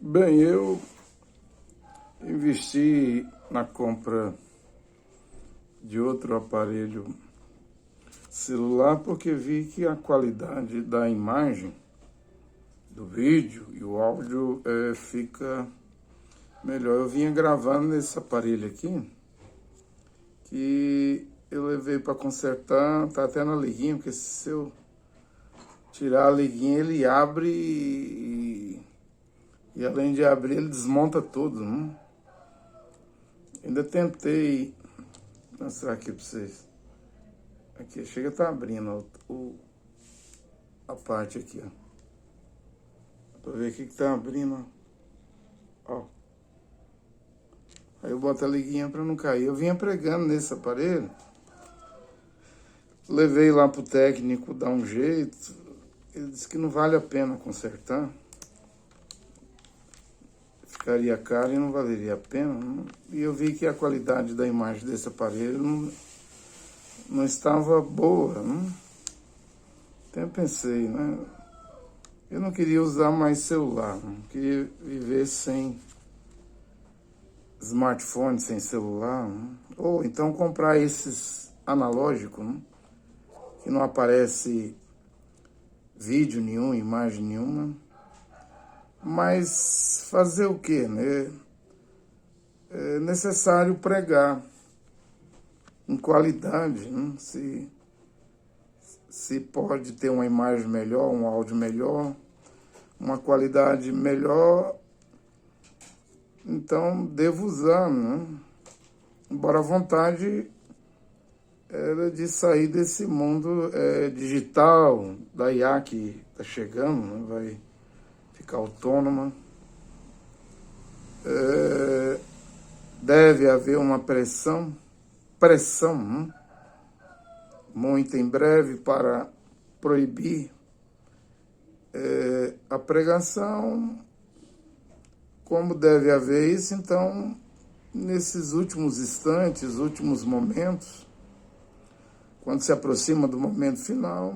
Bem, eu investi na compra de outro aparelho celular porque vi que a qualidade da imagem, do vídeo e o áudio fica melhor. Eu vinha gravando nesse aparelho aqui, que eu levei para consertar, tá até na liguinha, porque se eu tirar a liguinha ele abre e além de abrir ele desmonta tudo, né? Ainda tentei mostrar aqui para vocês. Aqui, chega a estar abrindo a parte aqui, ó. Pra ver o que tá abrindo, ó. Aí eu boto a liguinha para não cair. Eu vinha pregando nesse aparelho, levei lá pro técnico dar um jeito. Ele disse que não vale a pena consertar. Ficaria caro e não valeria a pena. Né? E eu vi que a qualidade da imagem desse aparelho não estava boa. Né? Até pensei, né? Eu não queria usar mais celular. Não queria viver sem smartphone, sem celular. Né? Ou então comprar esses analógicos, né? Que não aparece vídeo nenhum, imagem nenhuma. Mas fazer o quê, né? É necessário pregar em qualidade, né? Se pode ter uma imagem melhor, um áudio melhor, uma qualidade melhor, então devo usar, né? Embora a vontade era de sair desse mundo digital, da IA que está chegando, né? Vai ficar autônoma. Deve haver uma pressão, né? Muito em breve para proibir a pregação. Como deve haver isso, então, nesses últimos instantes, últimos momentos, quando se aproxima do momento final,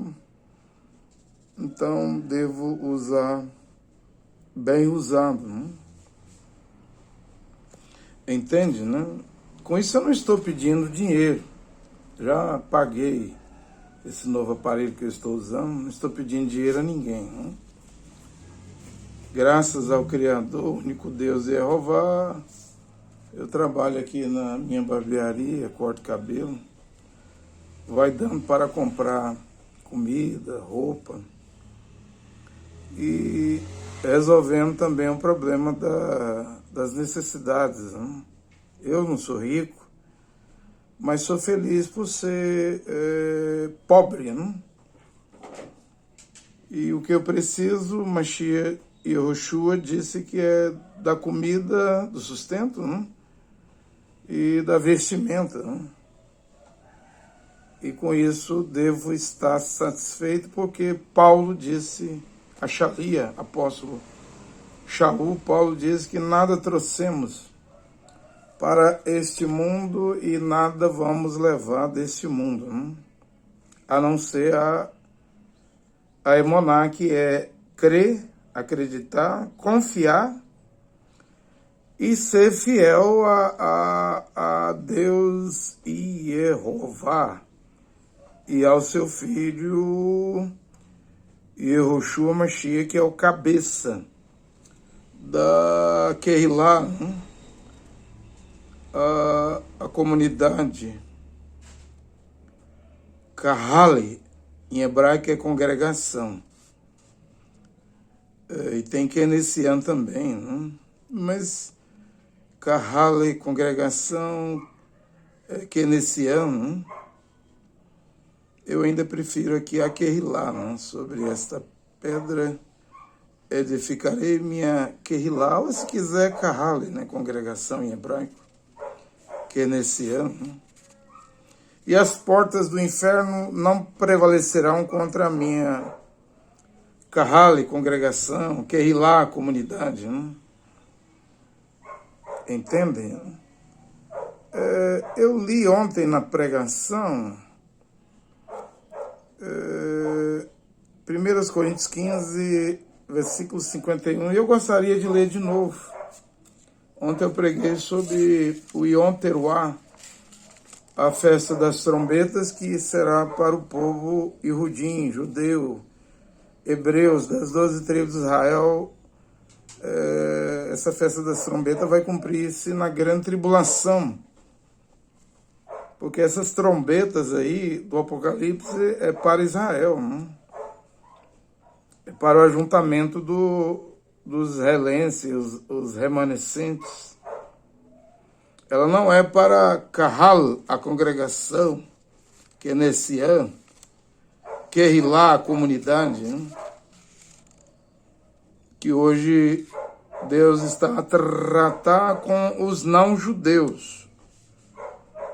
então devo usar bem usado, né? Entende, né? Com isso eu não estou pedindo dinheiro. Já paguei esse novo aparelho que eu estou usando, não estou pedindo dinheiro a ninguém, né? Graças ao Criador, único Deus Jeová, eu trabalho aqui na minha barbearia, corto cabelo, vai dando para comprar comida, roupa e resolvendo também o problema das necessidades, né? Eu não sou rico, mas sou feliz por ser pobre, né? E o que eu preciso, Mashiach Yehoshua disse que é da comida, do sustento, né? E da vestimenta, né? E com isso devo estar satisfeito, porque Paulo disse, a Shalia, apóstolo Shaul, Paulo diz que nada trouxemos para este mundo e nada vamos levar deste mundo, né? A não ser a emuná, que é crer, acreditar, confiar e ser fiel a Deus e Jeová e ao seu filho Yehoshua Mashiach, que é o cabeça da Kehilá, né? A comunidade Kahali, em hebraico é congregação, e tem Kenessian também, né? Mas Kahali, congregação, Kenessian, né? Eu ainda prefiro aqui a Kehilá, né? Sobre esta pedra edificarei minha Kehilá, ou se quiser Kahali, né? Congregação em hebraico, Kenessian, né? E as portas do inferno não prevalecerão contra a minha Kahali, congregação, Kehilá, comunidade, né? Entendem? Eu li ontem na pregação 1 Coríntios 15, versículo 51, e eu gostaria de ler de novo. Ontem eu preguei sobre o Yom Teruah, a festa das trombetas, que será para o povo Yehudim, judeu, hebreus, das 12 tribos de Israel. Essa festa das trombetas vai cumprir-se na grande tribulação, porque essas trombetas aí do Apocalipse é para Israel, né? É para o ajuntamento dos israelenses, os remanescentes. Ela não é para Kahal, a congregação, Kenessian, Kehilá, a comunidade, né? Que hoje Deus está a tratar com os não-judeus,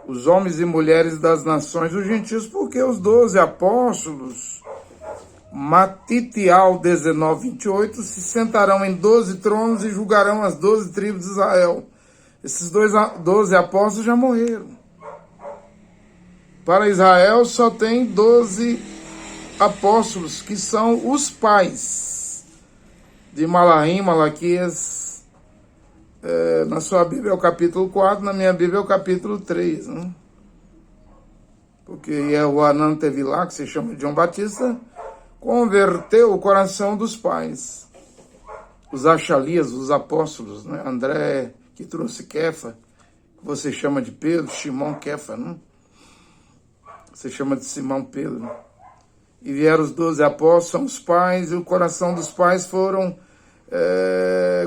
os homens e mulheres das nações, os gentios, porque os 12 apóstolos, Matitial 19, 28, se sentarão em 12 tronos e julgarão as 12 tribos de Israel. Esses 12 apóstolos já morreram. Para Israel só tem 12 apóstolos, que são os pais de Malahim, Malaquias. Na sua Bíblia é o capítulo 4, na minha Bíblia é o capítulo 3. Né? Porque Yehoanan teve lá, que se chama de João Batista, converteu o coração dos pais. Os Achalias, os apóstolos, né? André, que trouxe Kefa, que você chama de Pedro, Shimon Kefa, né? Você chama de Simão Pedro. E vieram os 12 apóstolos, são os pais, e o coração dos pais foram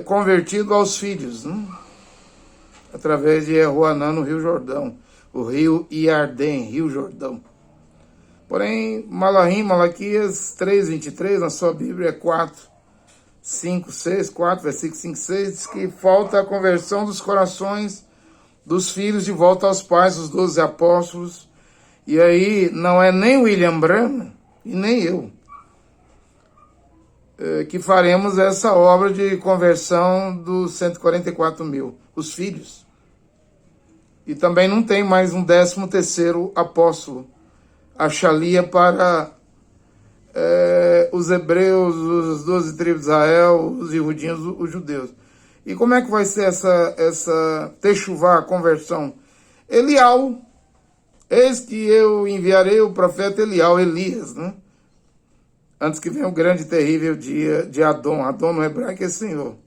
convertidos aos filhos, né? Através de Yehoanan no Rio Jordão, o rio Iardém, Rio Jordão. Porém, Malahim, Malaquias 3, 23, na sua Bíblia é 4, 5, 6, 4, versículo 5, 6, diz que falta a conversão dos corações dos filhos de volta aos pais, os 12 apóstolos. E aí não é nem William Branham e nem eu que faremos essa obra de conversão dos 144 mil, os filhos. E também não tem mais um 13º apóstolo, a Shalia, para os hebreus, os 12 tribos de Israel, os Yehudim, os judeus. E como é que vai ser essa techuvá, a conversão? Elial, eis que eu enviarei o profeta Elial, Elias, né? Antes que venha o grande e terrível dia de Adon. Adon no hebraico é Senhor.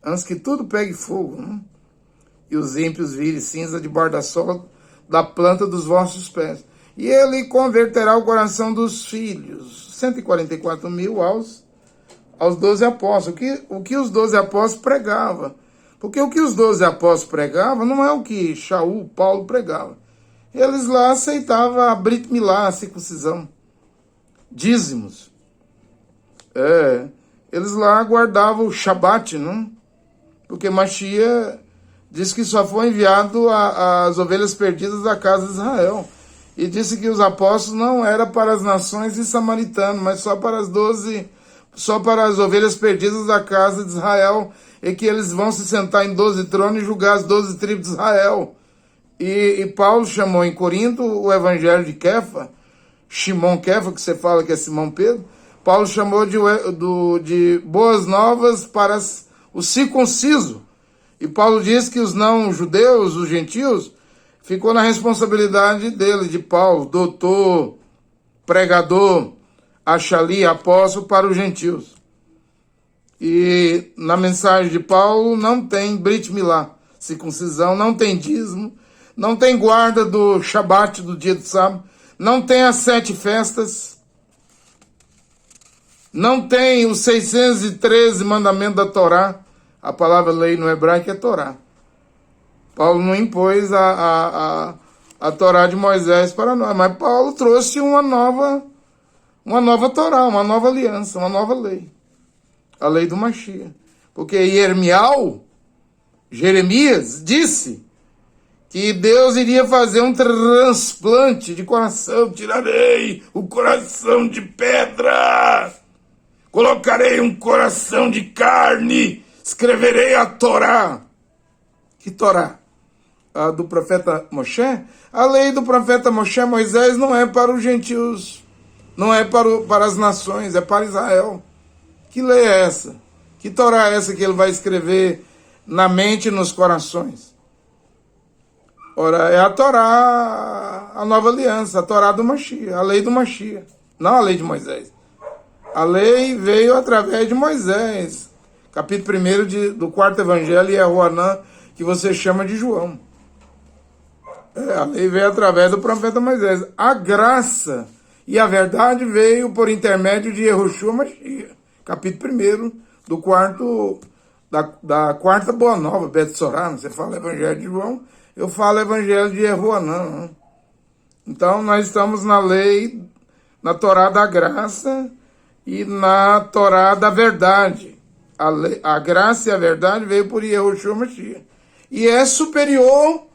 Antes que tudo pegue fogo, né? E os ímpios virem cinza debaixo da sola da planta dos vossos pés. E ele converterá o coração dos filhos, 144 mil aos 12 apóstolos. O que os 12 apóstolos pregavam? Porque o que os 12 apóstolos pregavam não é o que Shaul, Paulo pregava. Eles lá aceitavam a Brit Milá, a circuncisão, dízimos. Eles lá guardavam o Shabat, não? Porque Mashiach diz que só foi enviado às ovelhas perdidas da casa de Israel. E disse que os apóstolos não eram para as nações e samaritanos, mas só para as ovelhas perdidas da casa de Israel, e que eles vão se sentar em 12 tronos e julgar as 12 tribos de Israel. E Paulo chamou em Corinto o evangelho de Kefa, Shimon Kefa, que você fala que é Simão Pedro. Paulo chamou de boas novas para o circunciso. E Paulo diz que os não-judeus, os gentios, ficou na responsabilidade dele, de Paulo, doutor, pregador, achali, apóstolo para os gentios. E na mensagem de Paulo não tem Brit Milá, circuncisão, não tem dízimo, não tem guarda do Shabat, do dia do sábado, não tem as 7 festas, não tem os 613 mandamentos da Torá. A palavra lei no hebraico é Torá. Paulo não impôs a Torá de Moisés para nós, mas Paulo trouxe uma nova Torá, uma nova aliança, uma nova lei. A lei do Mashiach. Porque Jeremias, disse que Deus iria fazer um transplante de coração. Tirarei o coração de pedra, colocarei um coração de carne, escreverei a Torá. Que Torá? A do profeta Moshe? A lei do profeta Moshe, Moisés, não é para os gentios, não é para as nações, é para Israel. Que lei é essa? Que Torá é essa que ele vai escrever na mente e nos corações? Ora, é a Torá, a nova aliança, a Torá do Mashiach, a lei do Mashiach, não a lei de Moisés. A lei veio através de Moisés. Capítulo 1 do quarto evangelho é Roanã, que você chama de João. A lei veio através do profeta Moisés. A graça e a verdade veio por intermédio de Yehoshua Mashiach. Capítulo 1 do quarto, da quarta boa nova, Betsorá. Você fala evangelho de João, eu falo evangelho de Roanã. Então nós estamos na lei, na Torá da graça e na Torá da verdade. A graça e a verdade veio por Yehoshua Mashiach. E é superior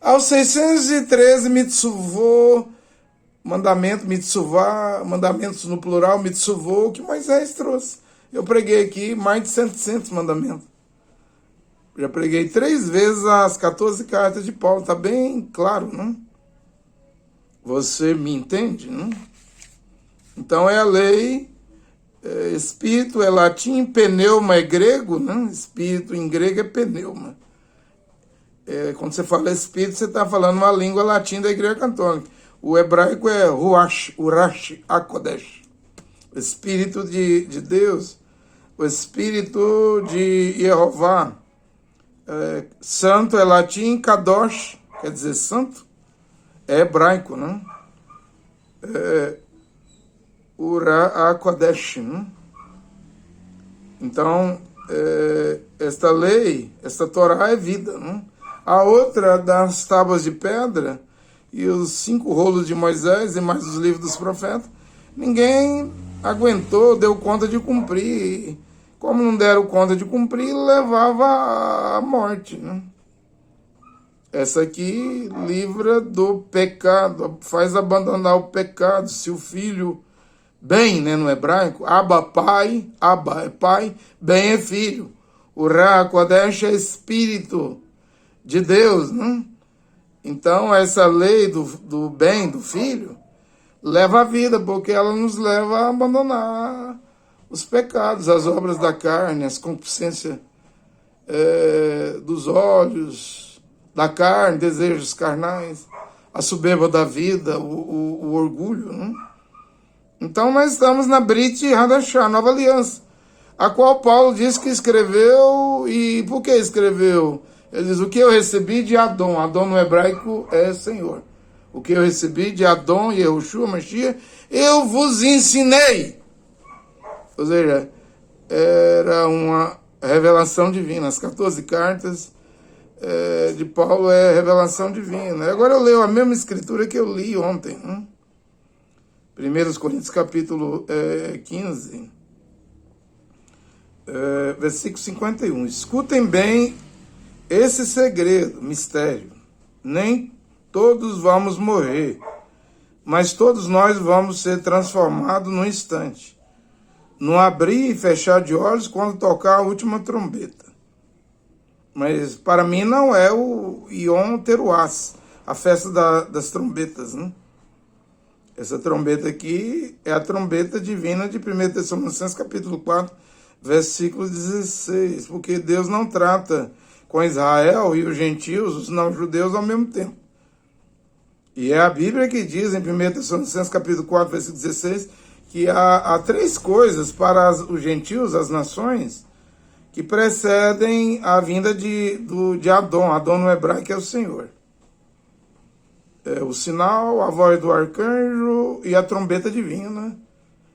aos 613 mitzvot, mandamentos no plural, mitzvot, que Moisés trouxe. Eu preguei aqui mais de 700 mandamentos. Já preguei 3 vezes as 14 cartas de Paulo. Está bem claro, não? Você me entende, não? Então é a lei, espírito é latim, pneuma é grego, né? Espírito em grego é pneuma. Quando você fala espírito, você está falando uma língua latina da Igreja Católica. O hebraico é Ruach, Urash, Akodesh. O Espírito de Deus, o Espírito de Jeová. Santo é latim, Kadosh, quer dizer santo, é hebraico, né? Ura Akodesh, né? Então, esta lei, esta Torá é vida, né? A outra das tábuas de pedra e os 5 rolos de Moisés e mais os livros dos profetas, ninguém aguentou, deu conta de cumprir. Como não deram conta de cumprir, levava à morte, né? Essa aqui livra do pecado, faz abandonar o pecado. Se o filho, bem, né, no hebraico, Abba, pai, Abba é pai, bem é filho. O Ra Kodesh é espírito de Deus, né? Então, essa lei do bem do filho leva a vida, porque ela nos leva a abandonar os pecados, as obras da carne, as concupiscências dos olhos, da carne, desejos carnais, a soberba da vida, o orgulho, né? Então, nós estamos na Brit Hadashah, nova aliança, a qual Paulo diz que escreveu. E por que escreveu? Ele diz, o que eu recebi de Adão. Adão no hebraico é Senhor. O que eu recebi de Adão e Yehoshua Mashiach, eu vos ensinei. Ou seja, era uma revelação divina. As 14 cartas de Paulo é revelação divina. Agora eu leio a mesma escritura que eu li ontem. 1 Coríntios capítulo 15, versículo 51. Escutem bem esse segredo, mistério. Nem todos vamos morrer, mas todos nós vamos ser transformados num instante, no abrir e fechar de olhos quando tocar a última trombeta. Mas para mim não é o Yom Teruás, a festa das trombetas, né? Essa trombeta aqui é a trombeta divina de 1 Tessalonicenses capítulo 4, versículo 16, porque Deus não trata com Israel e os gentios, os não-judeus, ao mesmo tempo. E é a Bíblia que diz, em 1 Tessalonicenses capítulo 4, versículo 16, que há 3 coisas para os gentios, as nações, que precedem a vinda de Adão. Adão no hebraico é o Senhor. O sinal, a voz do arcanjo e a trombeta divina.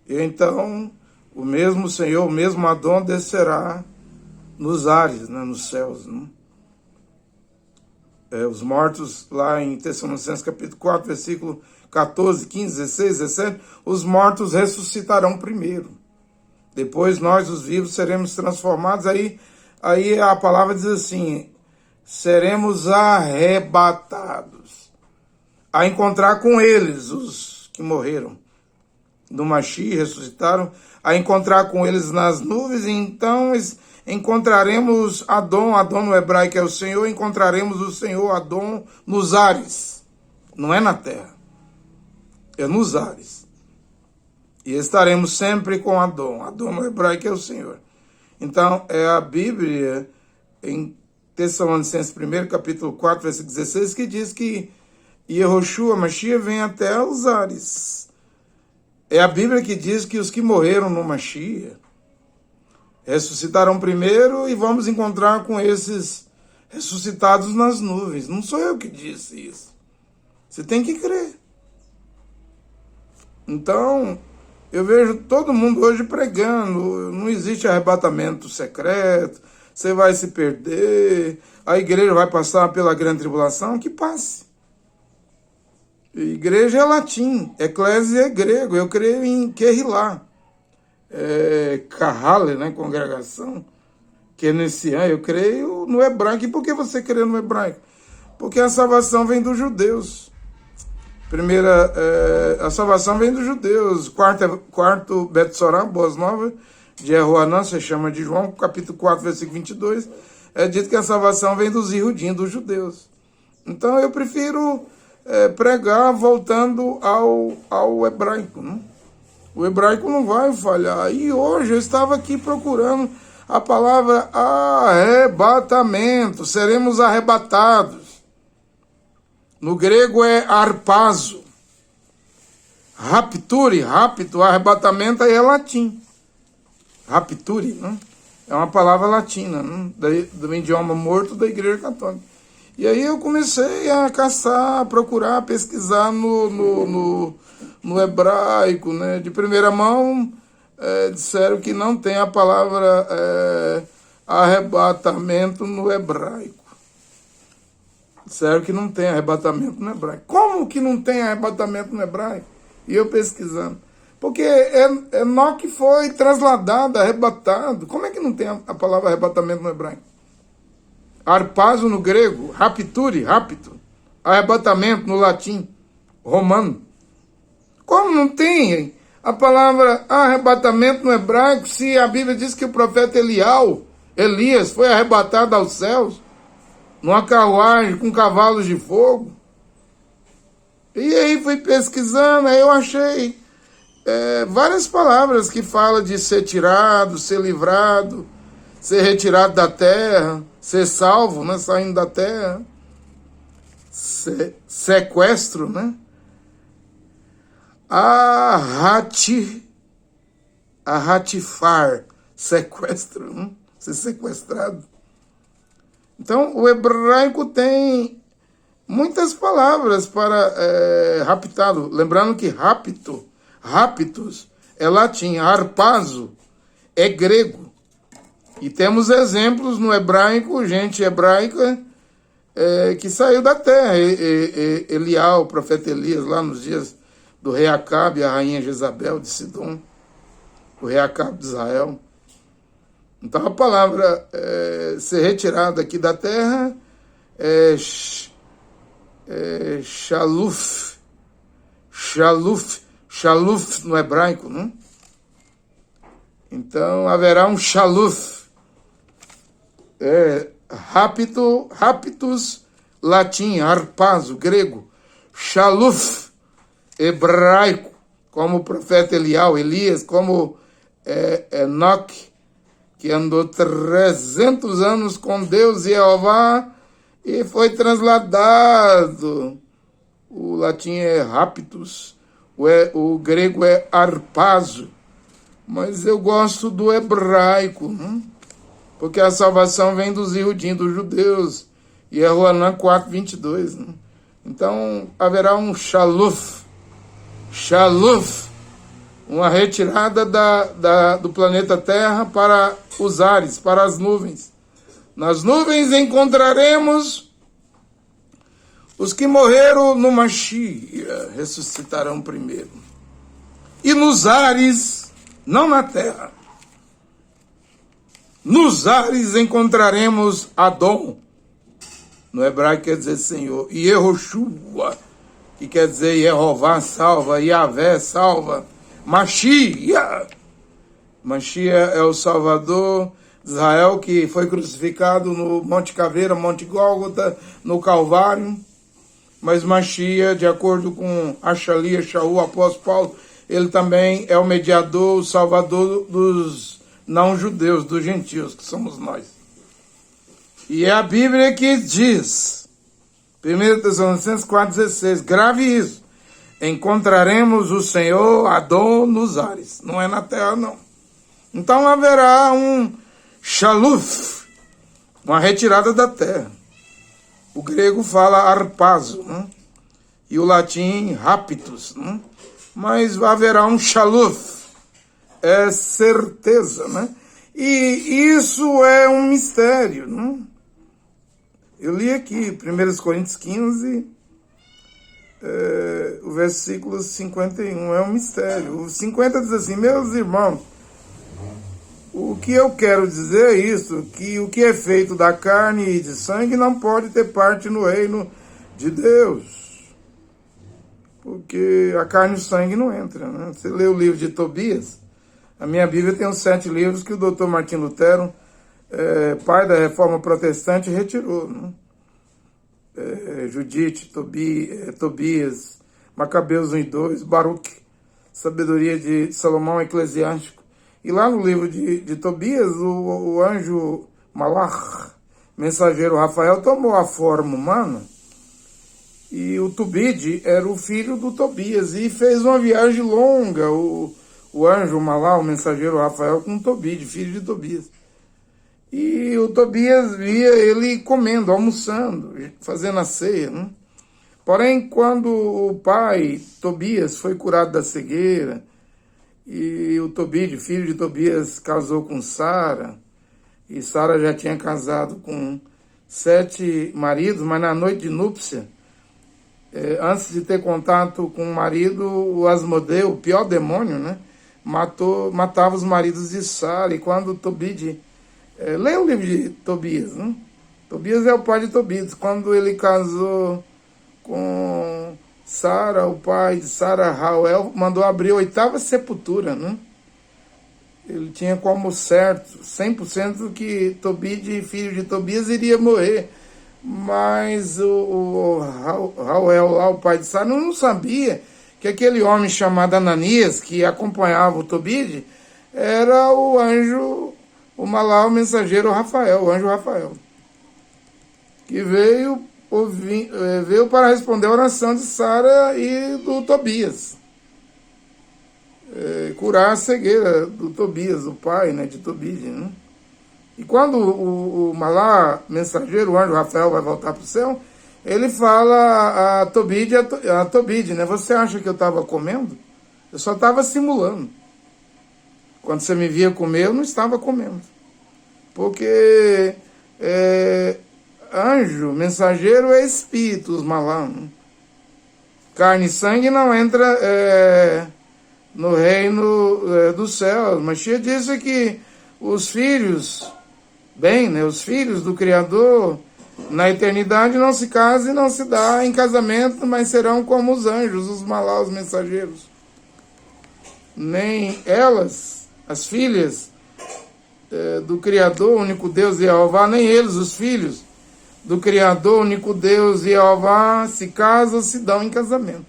E então, o mesmo Senhor, o mesmo Adão descerá nos ares, né, nos céus, né? Os mortos, lá em Tessalonicenses capítulo 4, versículo 14, 15, 16, 17, os mortos ressuscitarão primeiro. Depois nós, os vivos, seremos transformados. Aí a palavra diz assim, seremos arrebatados, a encontrar com eles, os que morreram do Mashiach, ressuscitaram, a encontrar com eles nas nuvens, e então encontraremos Adão no hebraico é o Senhor, encontraremos o Senhor Adão nos ares, não é na terra, é nos ares. E estaremos sempre com Adão. Adão no hebraico é o Senhor. Então, é a Bíblia, em Tessalonicenses 1, capítulo 4, versículo 16, que diz que Yehoshua, Mashiach, vem até os ares. É a Bíblia que diz que os que morreram no Mashiach ressuscitarão primeiro e vamos encontrar com esses ressuscitados nas nuvens. Não sou eu que disse isso. Você tem que crer. Então, eu vejo todo mundo hoje pregando, não existe arrebatamento secreto, você vai se perder, a igreja vai passar pela grande tribulação, que passe. Igreja é latim, eclésia é grego, eu creio em Kehilá, Kahale, né, congregação, Kenessian, eu creio no hebraico. E por que você crê no hebraico? Porque a salvação vem dos judeus. A salvação vem dos judeus. Quarto Betsorá, Boas Novas, de Jehoanã, se chama de João, capítulo 4, versículo 22, é dito que a salvação vem dos Ihudim, dos judeus. Então eu prefiro pregar voltando ao hebraico, né? O hebraico não vai falhar. E hoje eu estava aqui procurando a palavra arrebatamento, seremos arrebatados. No grego é arpazo. Rapture, rapto, arrebatamento aí é latim. Rapture, né? É uma palavra latina, né? Do idioma morto da Igreja Católica. E aí eu comecei a caçar, a procurar, a pesquisar no hebraico, né? De primeira mão, disseram que não tem a palavra arrebatamento no hebraico. Disseram que não tem arrebatamento no hebraico. Como que não tem arrebatamento no hebraico? E eu pesquisando. Porque Enoque foi trasladado, arrebatado. Como é que não tem a palavra arrebatamento no hebraico? Arpazo no grego, rapture, rapto. Arrebatamento no latim, romano. Como não tem a palavra arrebatamento no hebraico se a Bíblia diz que o profeta Elias, foi arrebatado aos céus numa carruagem com cavalos de fogo? E aí fui pesquisando, aí eu achei várias palavras que falam de ser tirado, ser livrado, ser retirado da terra, ser salvo, né, saindo da terra, sequestro, né? Arratifar, sequestro, né? Ser sequestrado. Então, o hebraico tem muitas palavras para raptado. Lembrando que raptus, é latim, arpazo é grego. E temos exemplos no hebraico, gente hebraica que saiu da terra. O profeta Elias, lá nos dias do rei Acabe e a rainha Jezabel de Sidom, o rei Acabe de Israel. Então a palavra ser retirada aqui da terra é shaluf no hebraico, né? Então haverá um shaluf, raptus, latim, arpazo, grego, shaluf, hebraico, como o profeta Elias, como Enoque, que andou 300 anos com Deus e Jeová e foi trasladado. O latim é raptus, o grego é arpazo, mas eu gosto do hebraico, né? Porque a salvação vem dos Ihudim, dos judeus, e é Jehoanã 4, 22. Né? Então haverá um shaluf, uma retirada do planeta Terra para os ares, para as nuvens. Nas nuvens encontraremos os que morreram no Mashiach, ressuscitarão primeiro. E nos ares, não na terra, nos ares encontraremos Adão, no hebraico quer dizer Senhor, e Yehoshua, que quer dizer Yehová salva, Yahvé salva, Mashiach é o Salvador de Israel, que foi crucificado no Monte Caveira, Monte Gólgota, no Calvário. Mas Mashiach, de acordo com Shaul, apóstolo Paulo, ele também é o mediador, o salvador dos não-judeus, dos gentios, que somos nós. E é a Bíblia que diz, 1 Tessalonicenses 4,16, grave isso, encontraremos o Senhor Adon nos ares, não é na terra não. Então haverá um shaluf, uma retirada da terra. O grego fala arpazo, né? E o latim raptus, né? Mas haverá um shaluf, é certeza, né? E isso é um mistério, né? Eu li aqui, 1 Coríntios 15, o versículo 51, é um mistério. O 50 diz assim, meus irmãos, o que eu quero dizer é isso, que o que é feito da carne e de sangue não pode ter parte no reino de Deus. Porque a carne e o sangue não entram, né? Você lê o livro de Tobias, a minha Bíblia tem os 7 livros que o Dr. Martim Lutero, pai da Reforma Protestante, retirou, né? Judite, Tobias, Macabeus 1 e 2, Baruque, Sabedoria de Salomão, Eclesiástico. E lá no livro de Tobias, o anjo Malach, mensageiro Rafael, tomou a forma humana, e o Tobide era o filho do Tobias, e fez uma viagem longa, o anjo Malach, o mensageiro Rafael, com o Tobide, filho de Tobias. E o Tobias via ele comendo, almoçando, fazendo a ceia, né? Porém, quando o pai, Tobias, foi curado da cegueira, e o Tobide, filho de Tobias, casou com Sara, e Sara já tinha casado com 7 maridos, mas na noite de núpcia, antes de ter contato com o marido, o Asmodeu, o pior demônio, né? Matava os maridos de Sara, e quando Tobide... leia o livro de Tobias, né? Tobias é o pai de Tobias. Quando ele casou com Sara, o pai de Sara, Rauel, mandou abrir a 8ª sepultura, né? Ele tinha como certo, 100% que Tobide, filho de Tobias, iria morrer. Mas o Rauel, lá, o pai de Sara, não sabia que aquele homem chamado Ananias, que acompanhava o Tobide, era o anjo... o Malach, o mensageiro Rafael, o anjo Rafael, que veio para responder a oração de Sara e do Tobias, curar a cegueira do Tobias, o pai, né, de Tobide, né? E quando o Malach, mensageiro, o anjo Rafael, vai voltar para o céu, ele fala a Tobide, né? Você acha que eu estava comendo? Eu só estava simulando. Quando você me via comer, eu não estava comendo. Porque anjo, mensageiro é espírito, os Malach. Carne e sangue não entra no reino dos céus. Mas Mashiach disse que os filhos, os filhos do Criador, na eternidade não se casam e não se dá em casamento, mas serão como os anjos, os Malach, os mensageiros. Nem elas, as filhas do Criador, único Deus e Jeová, nem eles, os filhos do Criador, único Deus e Jeová, se casam, se dão em casamento.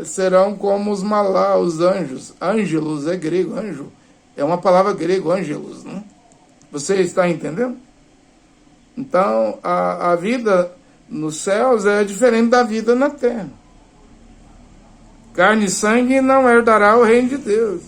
Serão como os Malach, os anjos. Ângelos é grego, anjo. É uma palavra grego, ângelos, né? Você está entendendo? Então, a vida nos céus é diferente da vida na terra. Carne e sangue não herdará o reino de Deus.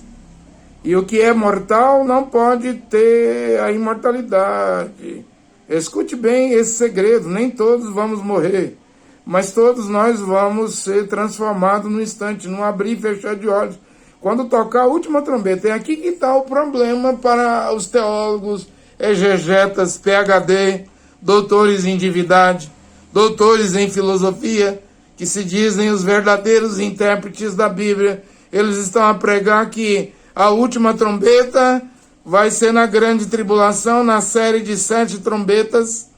E o que é mortal não pode ter a imortalidade. Escute bem esse segredo, nem todos vamos morrer, mas todos nós vamos ser transformados no instante, num abrir e fechar de olhos. Quando tocar a última trombeta, é aqui que está o problema para os teólogos, exegetas, PhD, doutores em divindade, doutores em filosofia, que se dizem os verdadeiros intérpretes da Bíblia. Eles estão a pregar que a última trombeta vai ser na grande tribulação, na série de 7 trombetas.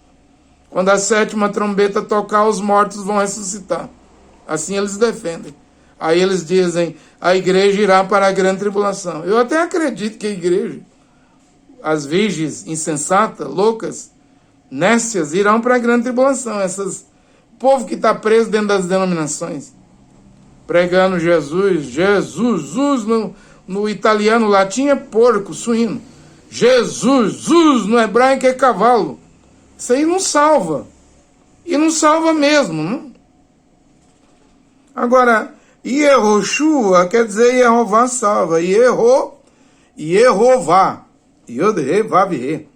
Quando a 7ª trombeta tocar, os mortos vão ressuscitar. Assim eles defendem. Aí eles dizem, a igreja irá para a grande tribulação. Eu até acredito que a igreja, as virgens insensatas, loucas, nécias, irão para a grande tribulação. O povo que está preso dentro das denominações. pregando Jesus. Jesus no italiano, latim é porco, suíno. Jesus no hebraico é cavalo. Isso aí não salva. E não salva mesmo, não? Agora, Yehoshua quer dizer Yehová salva. Yehová. Yod-He, Vav-He.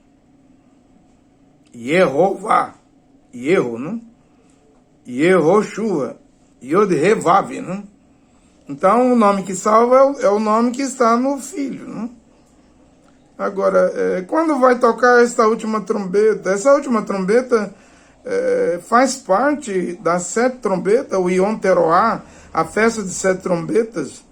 Yehová. Yeho, não? Yehoshua. Yod-He, Vav, não? Então, o nome que salva é o nome que está no filho, não? Agora, quando vai tocar esta última trombeta? Essa última trombeta faz parte das 7 trombetas, o Yom Teruah, a festa de 7 trombetas,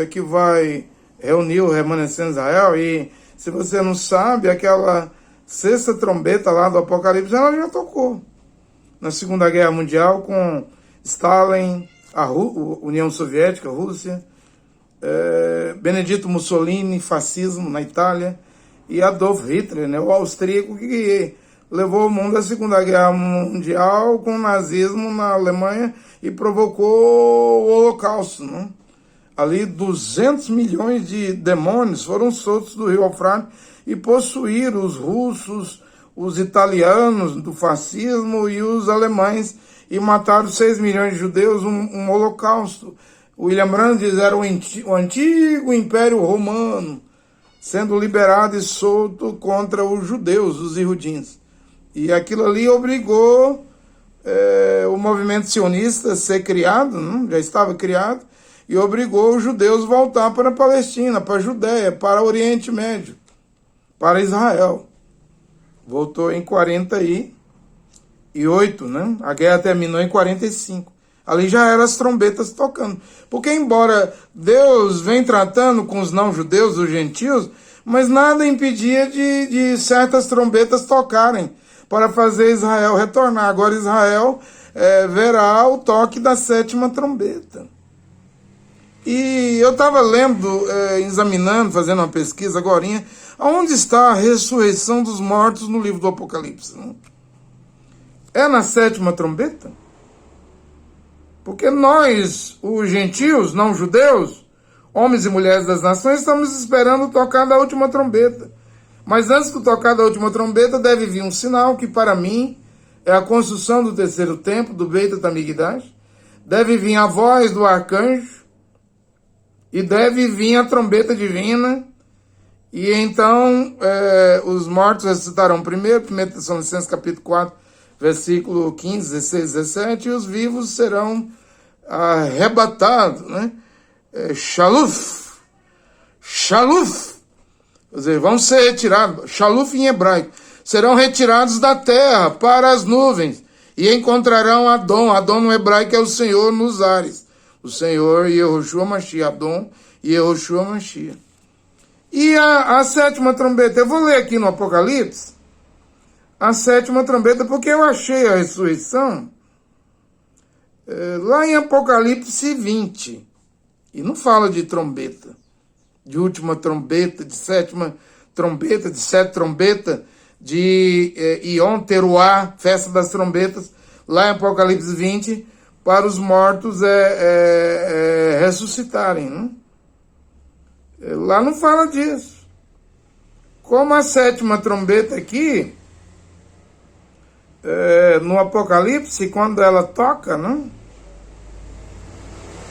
que vai reunir o remanescente de Israel. E se você não sabe, aquela 6ª trombeta lá do Apocalipse, ela já tocou na Segunda Guerra Mundial com Stalin, a União Soviética, a Rússia, Benedito Mussolini, fascismo na Itália, e Adolf Hitler, né, o austríaco que levou o mundo à Segunda Guerra Mundial com o nazismo na Alemanha e provocou o Holocausto, né? Ali 200 milhões de demônios foram soltos do rio Eufrates e possuíram os russos, os italianos do fascismo e os alemães e mataram 6 milhões de judeus, um holocausto. William Brandt diz era o antigo Império Romano sendo liberado e solto contra os judeus, os Yehudins. E aquilo ali obrigou o movimento sionista a ser criado, não? Já estava criado, e obrigou os judeus a voltar para a Palestina, para a Judéia, para o Oriente Médio, para Israel. Voltou em 48, né? A guerra terminou em 45. Ali já eram as trombetas tocando. Porque embora Deus vem tratando com os não-judeus, os gentios, mas nada impedia de certas trombetas tocarem para fazer Israel retornar. Agora Israel verá o toque da 7ª trombeta. E eu estava lendo, examinando, fazendo uma pesquisa agorinha, onde está a ressurreição dos mortos no livro do Apocalipse? Né? É na 7ª trombeta? Porque nós, os gentios, não judeus, homens e mulheres das nações, estamos esperando tocar da última trombeta. Mas antes do tocar da última trombeta, deve vir um sinal que para mim é a construção do 3º templo, do Beit HaMikdash. Deve vir a voz do arcanjo. E deve vir a trombeta divina. E então os mortos ressuscitarão primeiro, 1 Tessalonicenses capítulo 4, versículo 15, 16, 17. E os vivos serão arrebatados, né? Shaluf. Quer dizer, vão ser retirados, Shaluf em hebraico, serão retirados da terra para as nuvens e encontrarão Adon. Adon no hebraico é o Senhor nos ares. O Senhor Yehoshua Mashiach, Adon e Yehoshua Mashiach. E a 7ª trombeta, eu vou ler aqui no Apocalipse, a 7ª trombeta, porque eu achei a ressurreição lá em Apocalipse 20. E não fala de trombeta, de última trombeta, de 7ª trombeta, de 7 trombetas, de Yom Teruah, festa das trombetas, lá em Apocalipse 20, para os mortos ressuscitarem. Né? Lá não fala disso. Como a 7ª trombeta aqui, no Apocalipse, quando ela toca, né?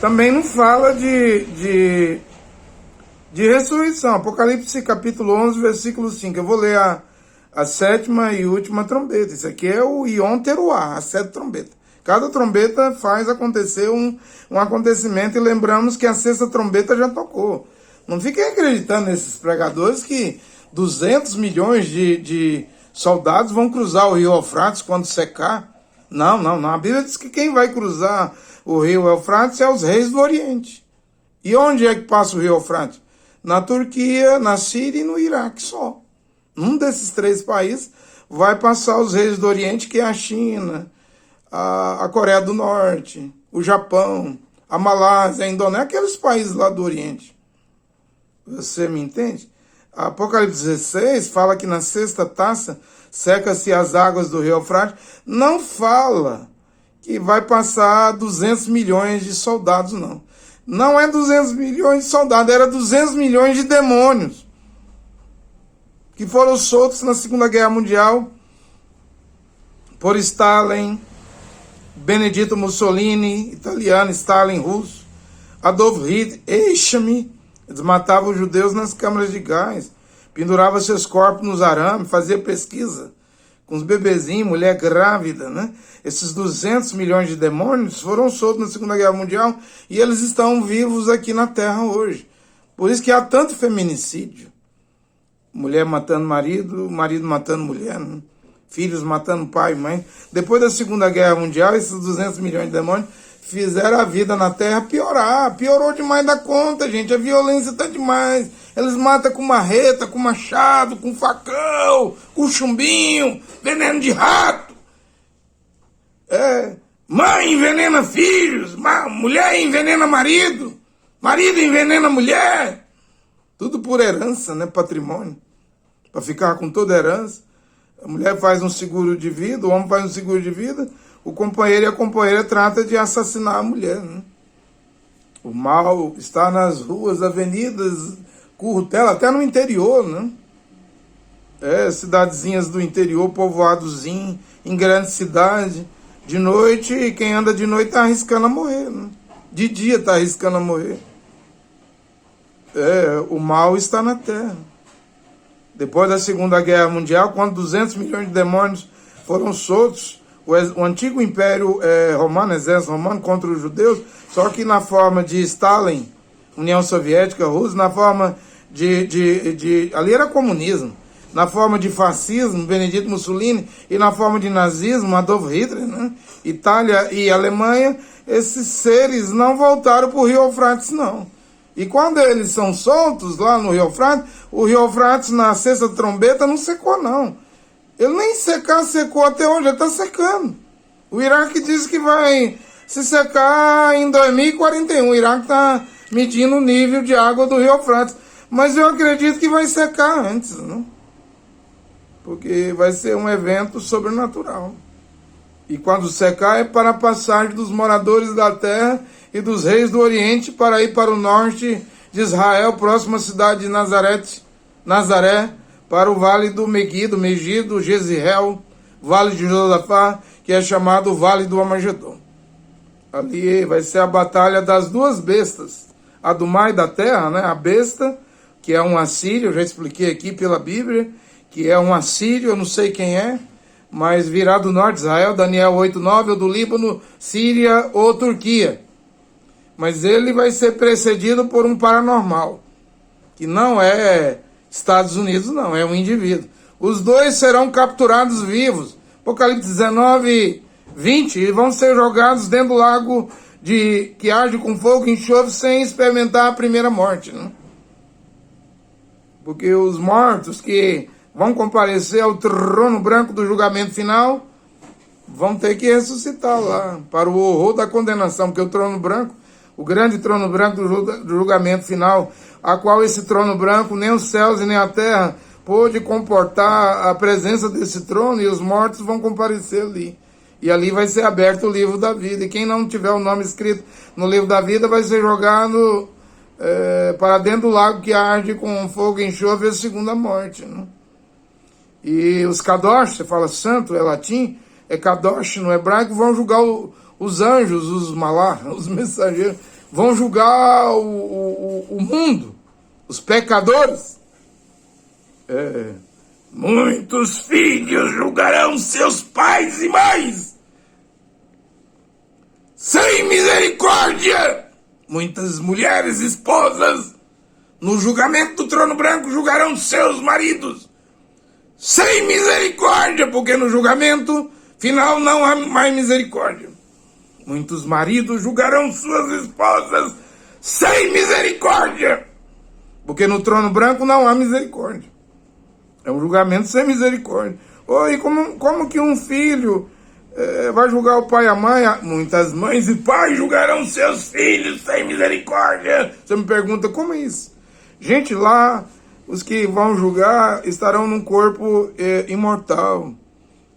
Também não fala de ressurreição. Apocalipse capítulo 11, versículo 5. Eu vou ler a 7ª e última trombeta. Isso aqui é o Yom Teruah, a 7 trombetas. Cada trombeta faz acontecer um acontecimento, e lembramos que a 6ª trombeta já tocou. Não fiquem acreditando nesses pregadores que 200 milhões de soldados vão cruzar o rio Eufrates quando secar. Não. A Bíblia diz que quem vai cruzar o rio Eufrates é os reis do Oriente. E onde é que passa o rio Eufrates? Na Turquia, na Síria e no Iraque só. Um desses 3 países vai passar os reis do Oriente, que é a China, a Coreia do Norte, o Japão, a Malásia, a Indonésia, aqueles países lá do Oriente. Você me entende? Apocalipse 16 fala que na 6ª taça seca-se as águas do rio Eufrates. Não fala que vai passar 200 milhões de soldados, não. Não é 200 milhões de soldados, era 200 milhões de demônios que foram soltos na Segunda Guerra Mundial por Stalin, Benedito Mussolini, italiano, Stalin, russo, Adolf Hitler, Eichmann. Eles matavam os judeus nas câmaras de gás, penduravam seus corpos nos arames, fazia pesquisa com os bebezinhos, mulher grávida, né? Esses 200 milhões de demônios foram soltos na Segunda Guerra Mundial e eles estão vivos aqui na Terra hoje. Por isso que há tanto feminicídio. Mulher matando marido, marido matando mulher, né? Filhos matando pai e mãe. Depois da Segunda Guerra Mundial, esses 200 milhões de demônios fizeram a vida na Terra piorar. Piorou demais da conta, gente. A violência tá demais. Eles matam com marreta, com machado, com facão, com chumbinho, veneno de rato. Mãe envenena filhos, mulher envenena marido, marido envenena mulher. Tudo por herança, né? Patrimônio. Para ficar com toda a herança. A mulher faz um seguro de vida, o homem faz um seguro de vida, o companheiro e a companheira tratam de assassinar a mulher, né? O mal está nas ruas, avenidas, currutela, até no interior, né? Cidadezinhas do interior, povoadozinho, em grande cidade. De noite, quem anda de noite está arriscando a morrer, né? De dia está arriscando a morrer. O mal está na terra. Depois da Segunda Guerra Mundial, quando 200 milhões de demônios foram soltos, o antigo Império Romano, Exército Romano, contra os judeus, só que na forma de Stalin, União Soviética, Rússia, na forma ali era comunismo, na forma de fascismo, Benedito Mussolini, e na forma de nazismo, Adolf Hitler, né? Itália e Alemanha, esses seres não voltaram para o Rio Eufrates, não. E quando eles são soltos lá no Rio Eufrates, o Rio Eufrates na sexta trombeta não secou, não. Ele nem secou até hoje, ele está secando. O Iraque diz que vai se secar em 2041. O Iraque está medindo o nível de água do Rio Eufrates. Mas eu acredito que vai secar antes, né? Porque vai ser um evento sobrenatural. E quando secar é para a passagem dos moradores da terra e dos reis do Oriente para ir para o norte de Israel, próxima à cidade de Nazaré, para o vale do Megido, Jezreel, vale de Josafá, que é chamado Vale do Armagedon. Ali vai ser a batalha das duas bestas, a do mar e da terra, né? A besta, que é um assírio, eu já expliquei aqui pela Bíblia, que é um assírio, eu não sei quem é, mas virá do norte de Israel, Daniel 8:9, ou do Líbano, Síria ou Turquia. Mas ele vai ser precedido por um paranormal, que não é Estados Unidos, não, é um indivíduo. Os dois serão capturados vivos. Apocalipse 19:20, e vão ser jogados dentro do lago que arde com fogo e enxofre sem experimentar a primeira morte, né? Porque os mortos que vão comparecer ao trono branco do julgamento final vão ter que ressuscitar lá, para o horror da condenação, porque o trono branco, o grande trono branco do julgamento final, a qual esse trono branco, nem os céus e nem a terra, pôde comportar a presença desse trono, e os mortos vão comparecer ali. E ali vai ser aberto o livro da vida. E quem não tiver o nome escrito no livro da vida vai ser jogado para dentro do lago que arde com fogo e enxofre, a segunda morte, né? E os Kadosh, você fala santo, é latim, é Kadosh no hebraico, vão julgar os anjos, os malá, os mensageiros, vão julgar o mundo, os pecadores. Muitos filhos julgarão seus pais e mães sem misericórdia. Muitas mulheres esposas no julgamento do trono branco julgarão seus maridos sem misericórdia, porque no julgamento final não há mais misericórdia. Muitos maridos julgarão suas esposas sem misericórdia, porque no trono branco não há misericórdia. É um julgamento sem misericórdia. E como que um filho vai julgar o pai e a mãe? Muitas mães e pais julgarão seus filhos sem misericórdia. Você me pergunta, como é isso? Gente, lá, os que vão julgar estarão num corpo imortal.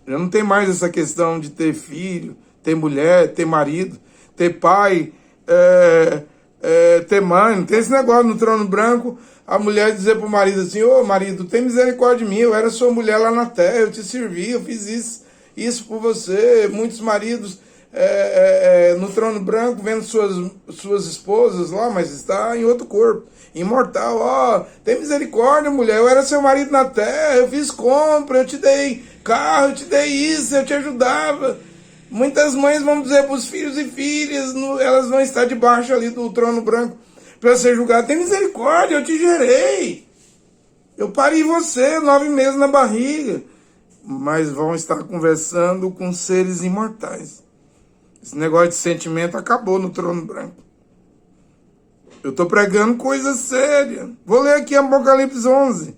Já não tem mais essa questão de ter filho, ter mulher, ter marido, ter pai, ter mãe. Não tem esse negócio no trono branco, a mulher dizer pro marido assim: ô marido, tem misericórdia de mim, eu era sua mulher lá na terra, eu te servi, eu fiz isso por você. Muitos maridos no trono branco vendo suas esposas lá, mas está em outro corpo, imortal. Ó, tem misericórdia, mulher, eu era seu marido na terra, eu fiz compra, eu te dei carro, eu te dei isso, eu te ajudava. Muitas mães vão dizer para os filhos e filhas, elas vão estar debaixo ali do trono branco para ser julgadas: tem misericórdia, eu te gerei, eu pari você 9 meses na barriga. Mas vão estar conversando com seres imortais. Esse negócio de sentimento acabou no trono branco. Eu estou pregando coisa séria. Vou ler aqui Apocalipse 11.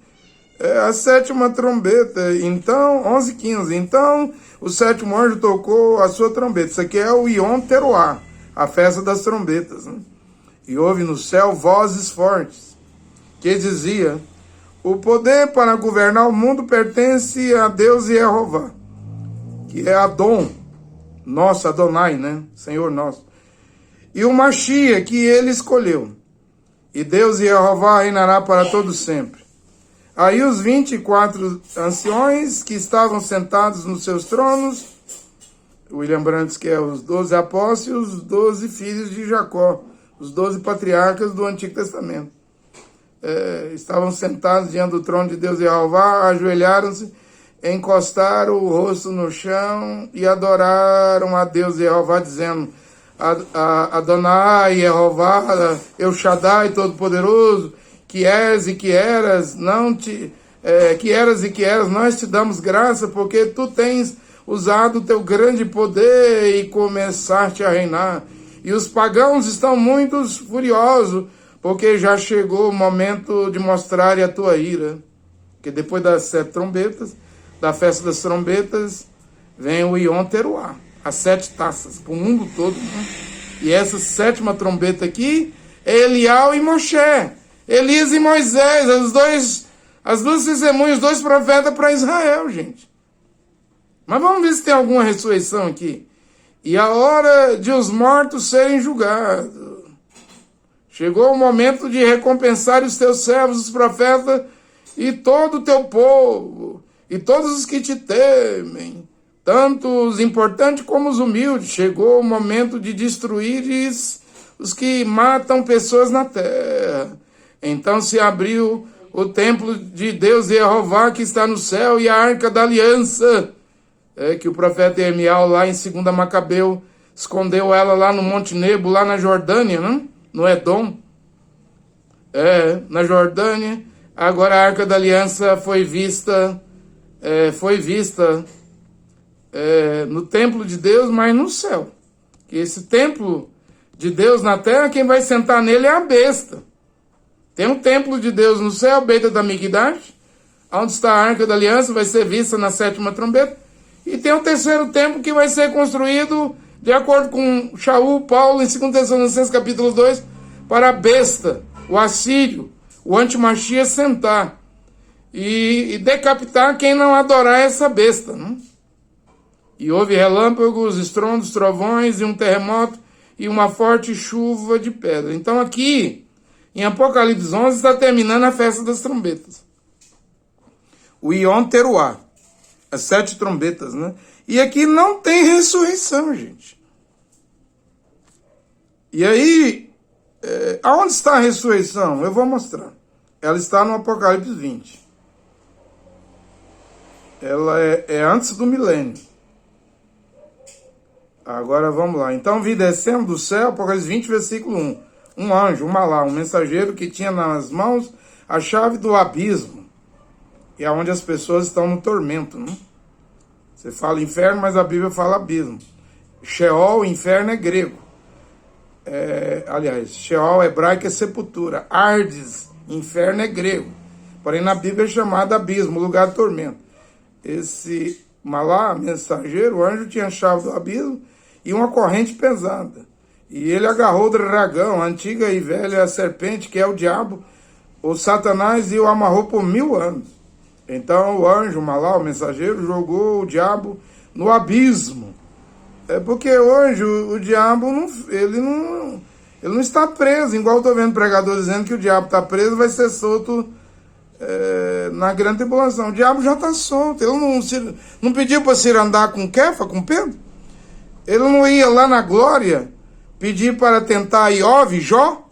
A 7ª trombeta. Então, 11:15. Então, o 7º anjo tocou a sua trombeta. Isso aqui é o Yom Teruah, a festa das trombetas, né? E houve no céu vozes fortes, que dizia: o poder para governar o mundo pertence a Deus Jeová, que é Adon, nosso Adonai, né? Senhor nosso. E o Mashiach que ele escolheu. E Deus Jeová reinará para todo sempre. Aí os 24 anciões que estavam sentados nos seus tronos, William Brandt, que é os 12 apóstolos, os 12 filhos de Jacó, os 12 patriarcas do Antigo Testamento. Estavam sentados diante do trono de Deus Jeová, ajoelharam-se, encostaram o rosto no chão e adoraram a Deus Jeová, dizendo: Adonai, Jeová, El Shaddai, Todo-Poderoso, que és e que eras, nós te damos graça, porque tu tens usado o teu grande poder e começaste a reinar. E os pagãos estão muito furiosos, porque já chegou o momento de mostrar a tua ira. Porque depois das 7 trombetas, da festa das trombetas, vem o Yom Teruah, as 7 taças, para o mundo todo, né? E essa 7ª trombeta aqui é Elial e Moshe, Elias e Moisés, as duas testemunhas, os 2 profetas para Israel, gente. Mas vamos ver se tem alguma ressurreição aqui. E a hora de os mortos serem julgados. Chegou o momento de recompensar os teus servos, os profetas, e todo o teu povo, e todos os que te temem, tanto os importantes como os humildes. Chegou o momento de destruir os que matam pessoas na terra. Então se abriu o templo de Deus Jeová que está no céu, e a arca da aliança, que o profeta Irmial lá em 2 Macabeu escondeu ela lá no Monte Nebo, lá na Jordânia, né? No Edom, na Jordânia. Agora a Arca da Aliança foi vista no templo de Deus, mas no céu. Que esse templo de Deus na terra, quem vai sentar nele é a besta. Tem um templo de Deus no céu, Beit da Migdash, onde está a Arca da Aliança, vai ser vista na 7ª trombeta. E tem o 3º templo que vai ser construído, de acordo com Shaul, Paulo, em 2 Tessalonicenses capítulo 2, para a besta, o assírio, o antimachias sentar e decapitar quem não adorar essa besta, né? E houve relâmpagos, estrondos, trovões e um terremoto e uma forte chuva de pedra. Então aqui, em Apocalipse 11, está terminando a festa das trombetas. O Yom Teruah, as 7 trombetas, né? E aqui não tem ressurreição, gente. E aí, aonde está a ressurreição? Eu vou mostrar. Ela está no Apocalipse 20. Ela é antes do milênio. Agora vamos lá. Então vi descendo do céu, Apocalipse 20, versículo 1. Um anjo, um malá, um mensageiro que tinha nas mãos a chave do abismo. E é onde as pessoas estão no tormento, né? Você fala inferno, mas a Bíblia fala abismo. Sheol, inferno, é grego. Aliás, Sheol hebraico é sepultura. Hades, inferno, é grego. Porém, na Bíblia é chamado abismo, lugar de tormento. Esse malá, mensageiro, o anjo tinha a chave do abismo e uma corrente pesada. E ele agarrou o dragão, a antiga e velha serpente, que é o diabo, o Satanás, e o amarrou por 1000 anos. Então o anjo, o malá, o mensageiro, jogou o diabo no abismo, É porque hoje o diabo ele não está preso, igual eu estou vendo pregador dizendo que o diabo está preso, vai ser solto na grande tribulação. O diabo já está solto. Ele não pediu para se andar com Kefa, com Pedro? Ele não ia lá na glória pedir para tentar Iove, Jó?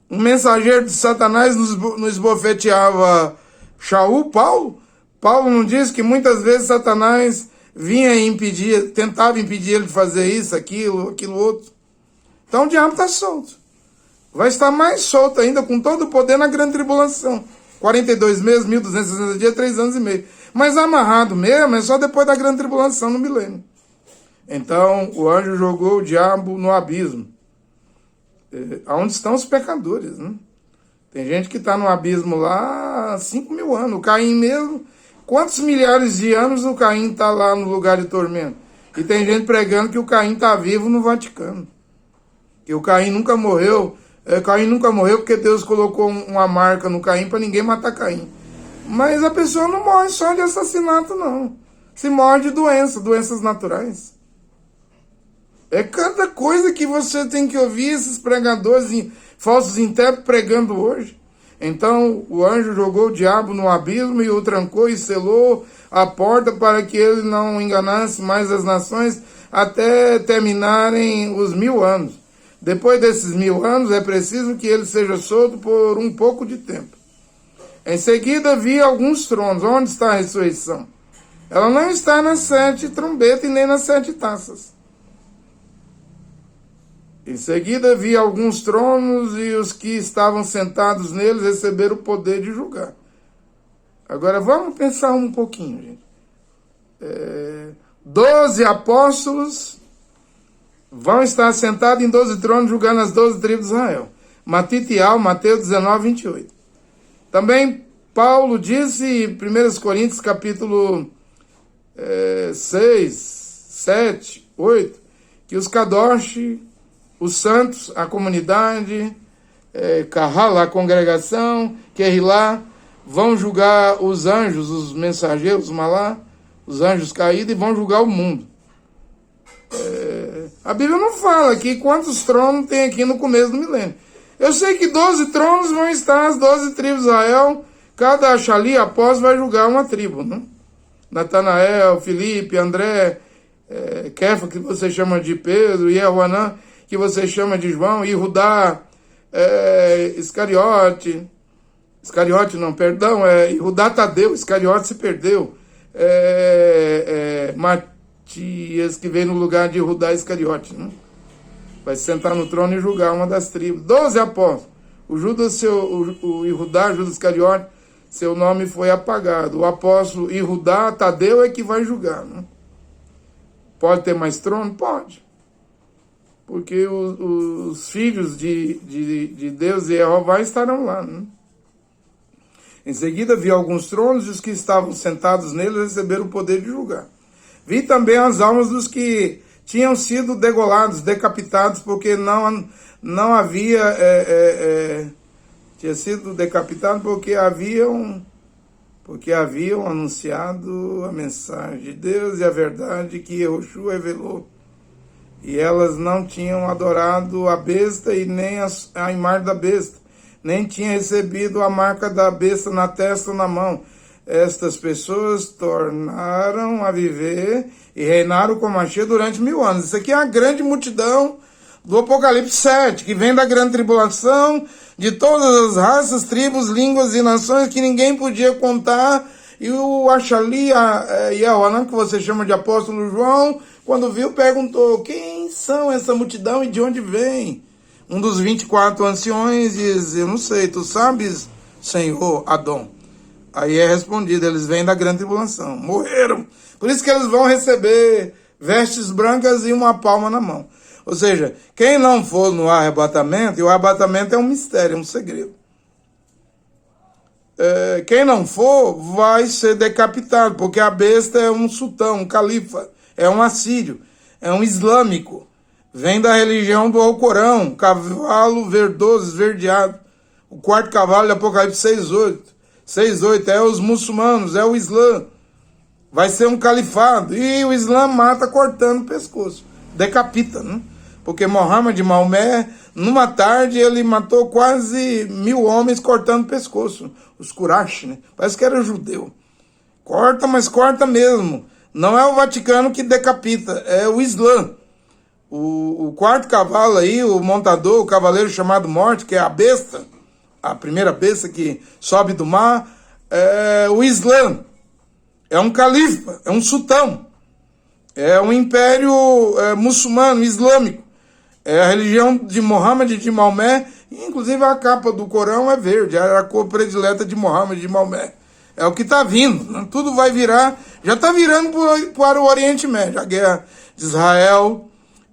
Um mensageiro de Satanás nos esbofeteava Shaul, Paulo? Paulo não diz que muitas vezes Satanás vinha e impedia, tentava impedir ele de fazer isso, aquilo outro. Então o diabo está solto. Vai estar mais solto ainda, com todo o poder na grande tribulação. 42 meses, 1.260 dias, 3 anos e meio. Mas amarrado mesmo é só depois da grande tribulação no milênio. Então o anjo jogou o diabo no abismo. Onde estão os pecadores, né? Tem gente que está no abismo lá há 5.000 anos. O Caim mesmo, quantos milhares de anos o Caim está lá no lugar de tormento? E tem gente pregando que o Caim está vivo no Vaticano. Que o Caim nunca morreu. Caim nunca morreu porque Deus colocou uma marca no Caim para ninguém matar Caim. Mas a pessoa não morre só de assassinato, não. Se morre de doenças naturais. É cada coisa que você tem que ouvir esses pregadores, falsos intérpretes pregando hoje. Então o anjo jogou o diabo no abismo e o trancou e selou a porta para que ele não enganasse mais as nações até terminarem os 1000 anos. Depois desses 1000 anos é preciso que ele seja solto por um pouco de tempo. Em seguida vi alguns tronos. Onde está a ressurreição? Ela não está nas 7 trombetas e nem nas 7 taças. Em seguida vi alguns tronos e os que estavam sentados neles receberam o poder de julgar. Agora vamos pensar um pouquinho, gente. 12 apóstolos vão estar sentados em 12 tronos julgando as 12 tribos de Israel. Matitial, Mateus 19, 28. Também Paulo disse em 1 Coríntios capítulo 6, 7, 8, que os Kadosh, os santos, a comunidade, Kahal, a congregação, Kehilá, vão julgar os anjos, os mensageiros, os malá, os anjos caídos, e vão julgar o mundo. A Bíblia não fala aqui quantos tronos tem aqui no começo do milênio. Eu sei que 12 tronos vão estar as 12 tribos de Israel, cada Achali, após, vai julgar uma tribo, né? Natanael, Filipe, André, Kefa, que você chama de Pedro, Yehoanã, que você chama de João, e Judá, Iscariote Tadeu, Iscariote se perdeu, Matias, que veio no lugar de Judá Iscariote, né? Vai sentar no trono e julgar uma das tribos. 12 apóstolos. O Judá, Judas Iscariote, seu nome foi apagado. O apóstolo Judá Tadeu é que vai julgar, né? Pode ter mais trono? Pode. Porque os filhos de Deus e Jeová estarão lá, né? Em seguida vi alguns tronos e os que estavam sentados neles receberam o poder de julgar. Vi também as almas dos que tinham sido degolados, decapitados, porque não havia... tinha sido decapitado porque haviam anunciado a mensagem de Deus e a verdade que Yehoshua revelou. E elas não tinham adorado a besta e nem a imagem da besta, nem tinham recebido a marca da besta na testa ou na mão. Estas pessoas tornaram a viver e reinaram com Mashiach durante 1000 anos. Isso aqui é a grande multidão do Apocalipse 7, que vem da grande tribulação, de todas as raças, tribos, línguas e nações que ninguém podia contar. E o Achali, Yehoanã, que você chama de apóstolo João, quando viu, perguntou: quem são essa multidão e de onde vem? Um dos 24 anciões diz: eu não sei, tu sabes, Senhor Adão? Aí é respondido: eles vêm da grande tribulação, morreram. Por isso que eles vão receber vestes brancas e uma palma na mão. Ou seja, quem não for no arrebatamento, e o arrebatamento é um mistério, é um segredo. Quem não for vai ser decapitado, porque a besta é um sultão, um califa, é um assírio, é um islâmico, vem da religião do Alcorão, cavalo verdoso, esverdeado, o quarto cavalo de Apocalipse 6:8, é os muçulmanos, é o Islã, vai ser um califado. E o Islã mata cortando o pescoço, decapita, né? Porque Maomé, numa tarde, ele matou quase 1000 homens cortando o pescoço. Os Quraysh, né? Parece que era judeu. Corta, mas corta mesmo. Não é o Vaticano que decapita, é o Islã. O quarto cavalo aí, o montador, o cavaleiro chamado Morte, que é a besta, a primeira besta que sobe do mar, é o Islã. É um califa, é um sultão. É um império muçulmano, islâmico. É a religião de Mohammed, de Maomé. Inclusive a capa do Corão é verde, era a cor predileta de Mohammed, de Maomé. É o que está vindo, né? Tudo vai virar, já está virando para o Oriente Médio. A guerra de Israel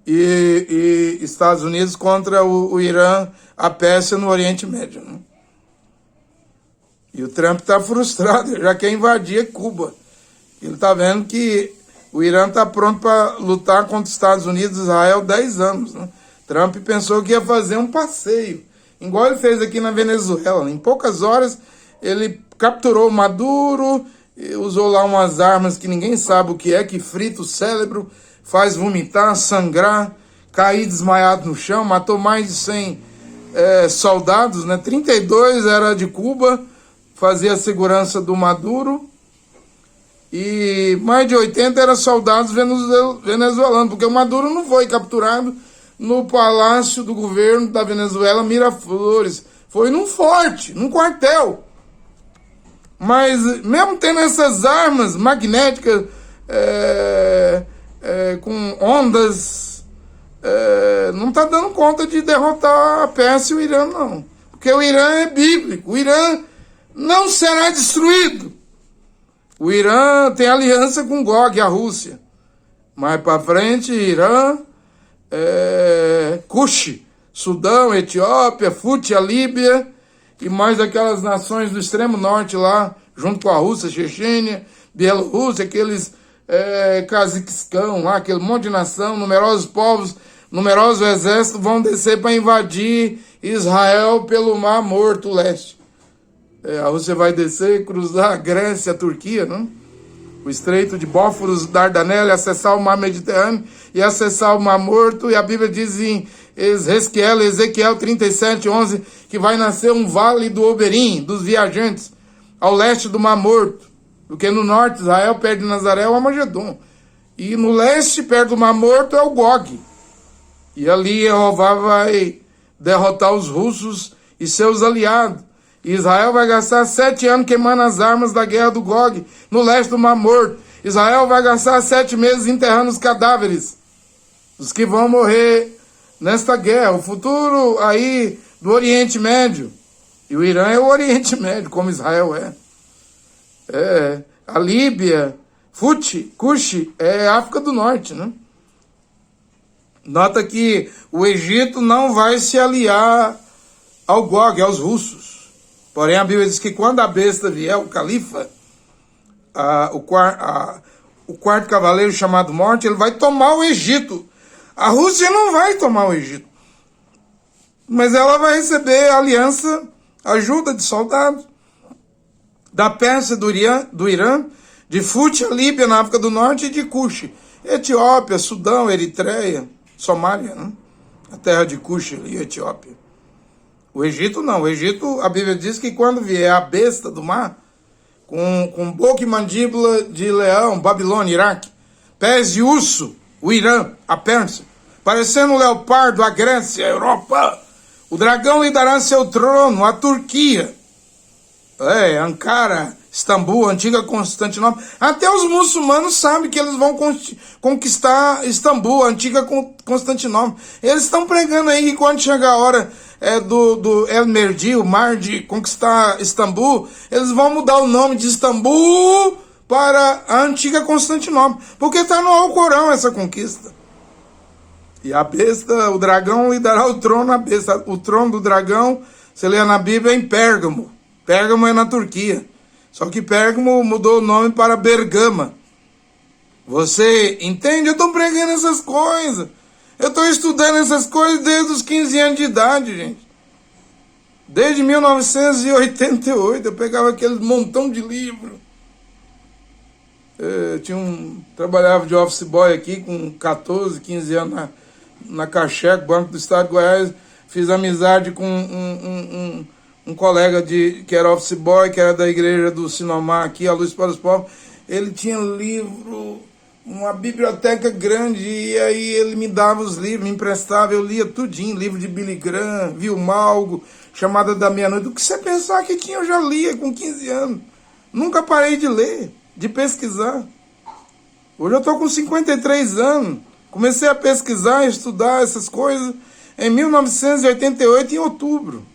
e Estados Unidos contra o Irã, a Pérsia no Oriente Médio, né? E o Trump está frustrado, ele já quer invadir Cuba. Ele está vendo que o Irã está pronto para lutar contra os Estados Unidos e Israel há 10 anos, né? Trump pensou que ia fazer um passeio, igual ele fez aqui na Venezuela. Em poucas horas, ele capturou Maduro, usou lá umas armas que ninguém sabe o que é, que frita o cérebro, faz vomitar, sangrar, cair desmaiado no chão, matou mais de 100 soldados, né? 32 era de Cuba, fazia a segurança do Maduro, e mais de 80 eram soldados venezuelanos, porque o Maduro não foi capturado no palácio do governo da Venezuela, Miraflores, foi num forte, num quartel. Mas mesmo tendo essas armas magnéticas com ondas, não está dando conta de derrotar a Pérsia e o Irã, não. Porque o Irã é bíblico, o Irã não será destruído. O Irã tem aliança com Gog, a Rússia. Mais para frente, Irã, Cush, Sudão, Etiópia, Fut, a Líbia e mais aquelas nações do extremo norte lá, junto com a Rússia, Chechênia, Bielorrússia, aqueles Cazaquistão lá, aquele monte de nação, numerosos povos, numerosos exércitos vão descer para invadir Israel pelo Mar Morto Leste. A Rússia vai descer, cruzar a Grécia, a Turquia, né? O Estreito de Bósforos, Dardanelle, acessar o Mar Mediterrâneo e acessar o Mar Morto. E a Bíblia diz em Ezequiel 37:11 que vai nascer um vale do Oberim, dos viajantes, ao leste do Mar Morto. Porque no norte, Israel, perto de Nazaré, é o Armagedon. E no leste, perto do Mar Morto, é o Gog. E ali Jeová vai derrotar os russos e seus aliados. Israel vai gastar 7 anos queimando as armas da guerra do Gog, no leste do Mar Morto. Israel vai gastar 7 meses enterrando os cadáveres dos que vão morrer nesta guerra. O futuro aí do Oriente Médio. E o Irã é o Oriente Médio, como Israel é. A Líbia, Fut, Cush, é África do Norte, né? Nota que o Egito não vai se aliar ao Gog, aos russos. Porém, a Bíblia diz que quando a besta vier, o califa, o quarto cavaleiro chamado Morte, ele vai tomar o Egito. A Rússia não vai tomar o Egito. Mas ela vai receber aliança, ajuda de soldados, da Pérsia, do Irã, de Fut, a Líbia, na África do Norte, e de Cush, Etiópia, Sudão, Eritreia, Somália, né? A terra de Cush ali, Etiópia. O Egito não. O Egito, a Bíblia diz que quando vier a besta do mar, com boca e mandíbula de leão, Babilônia, Iraque, pés de urso, o Irã, a Pérsia, parecendo um leopardo, a Grécia, a Europa, o dragão lhe dará seu trono, a Turquia, Ankara, Istambul, antiga Constantinopla. Até os muçulmanos sabem que eles vão conquistar Istambul, antiga Constantinopla. Eles estão pregando aí que quando chegar a hora do El Merdi, o mar de conquistar Istambul, eles vão mudar o nome de Istambul para a antiga Constantinopla, porque está no Alcorão essa conquista. E a besta, o dragão lhe dará o trono à besta. O trono do dragão, você lê na Bíblia, é em Pérgamo. Pérgamo é na Turquia. Só que Pérgamo mudou o nome para Bergama. Você entende? Eu estou pregando essas coisas. Eu estou estudando essas coisas desde os 15 anos de idade, gente. Desde 1988 eu pegava aquele montão de livro. Trabalhava de office boy aqui com 14, 15 anos na Cacheco, Banco do Estado de Goiás. Fiz amizade com um colega que era office boy, que era da igreja do Sinomar aqui, a Luz para os Povos. Ele tinha livro, uma biblioteca grande, e aí ele me dava os livros, me emprestava, eu lia tudinho, livro de Billy Graham, Vilmalgo, Chamada da Meia-Noite. O que você pensar que tinha, eu já lia com 15 anos. Nunca parei de ler, de pesquisar. Hoje eu estou com 53 anos. Comecei a pesquisar, estudar essas coisas em 1988, em outubro.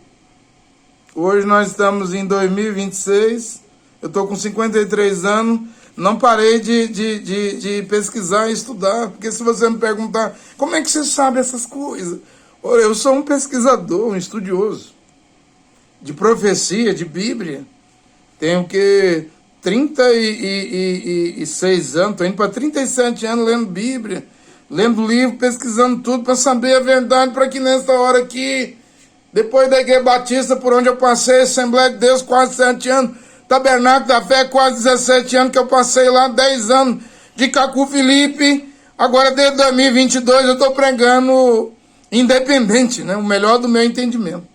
Hoje nós estamos em 2026, eu estou com 53 anos, não parei de pesquisar e estudar, porque se você me perguntar, como é que você sabe essas coisas? Olha, eu sou um pesquisador, um estudioso de profecia, de Bíblia. Tenho 36 anos, estou indo para 37 anos lendo Bíblia, lendo livro, pesquisando tudo para saber a verdade, para que nessa hora aqui, depois da Igreja Batista, por onde eu passei, Assembleia de Deus, quase 7 anos, Tabernáculo da Fé, quase 17 anos que eu passei lá, 10 anos de Cacu Felipe, agora desde 2022 eu estou pregando independente, né? O melhor do meu entendimento,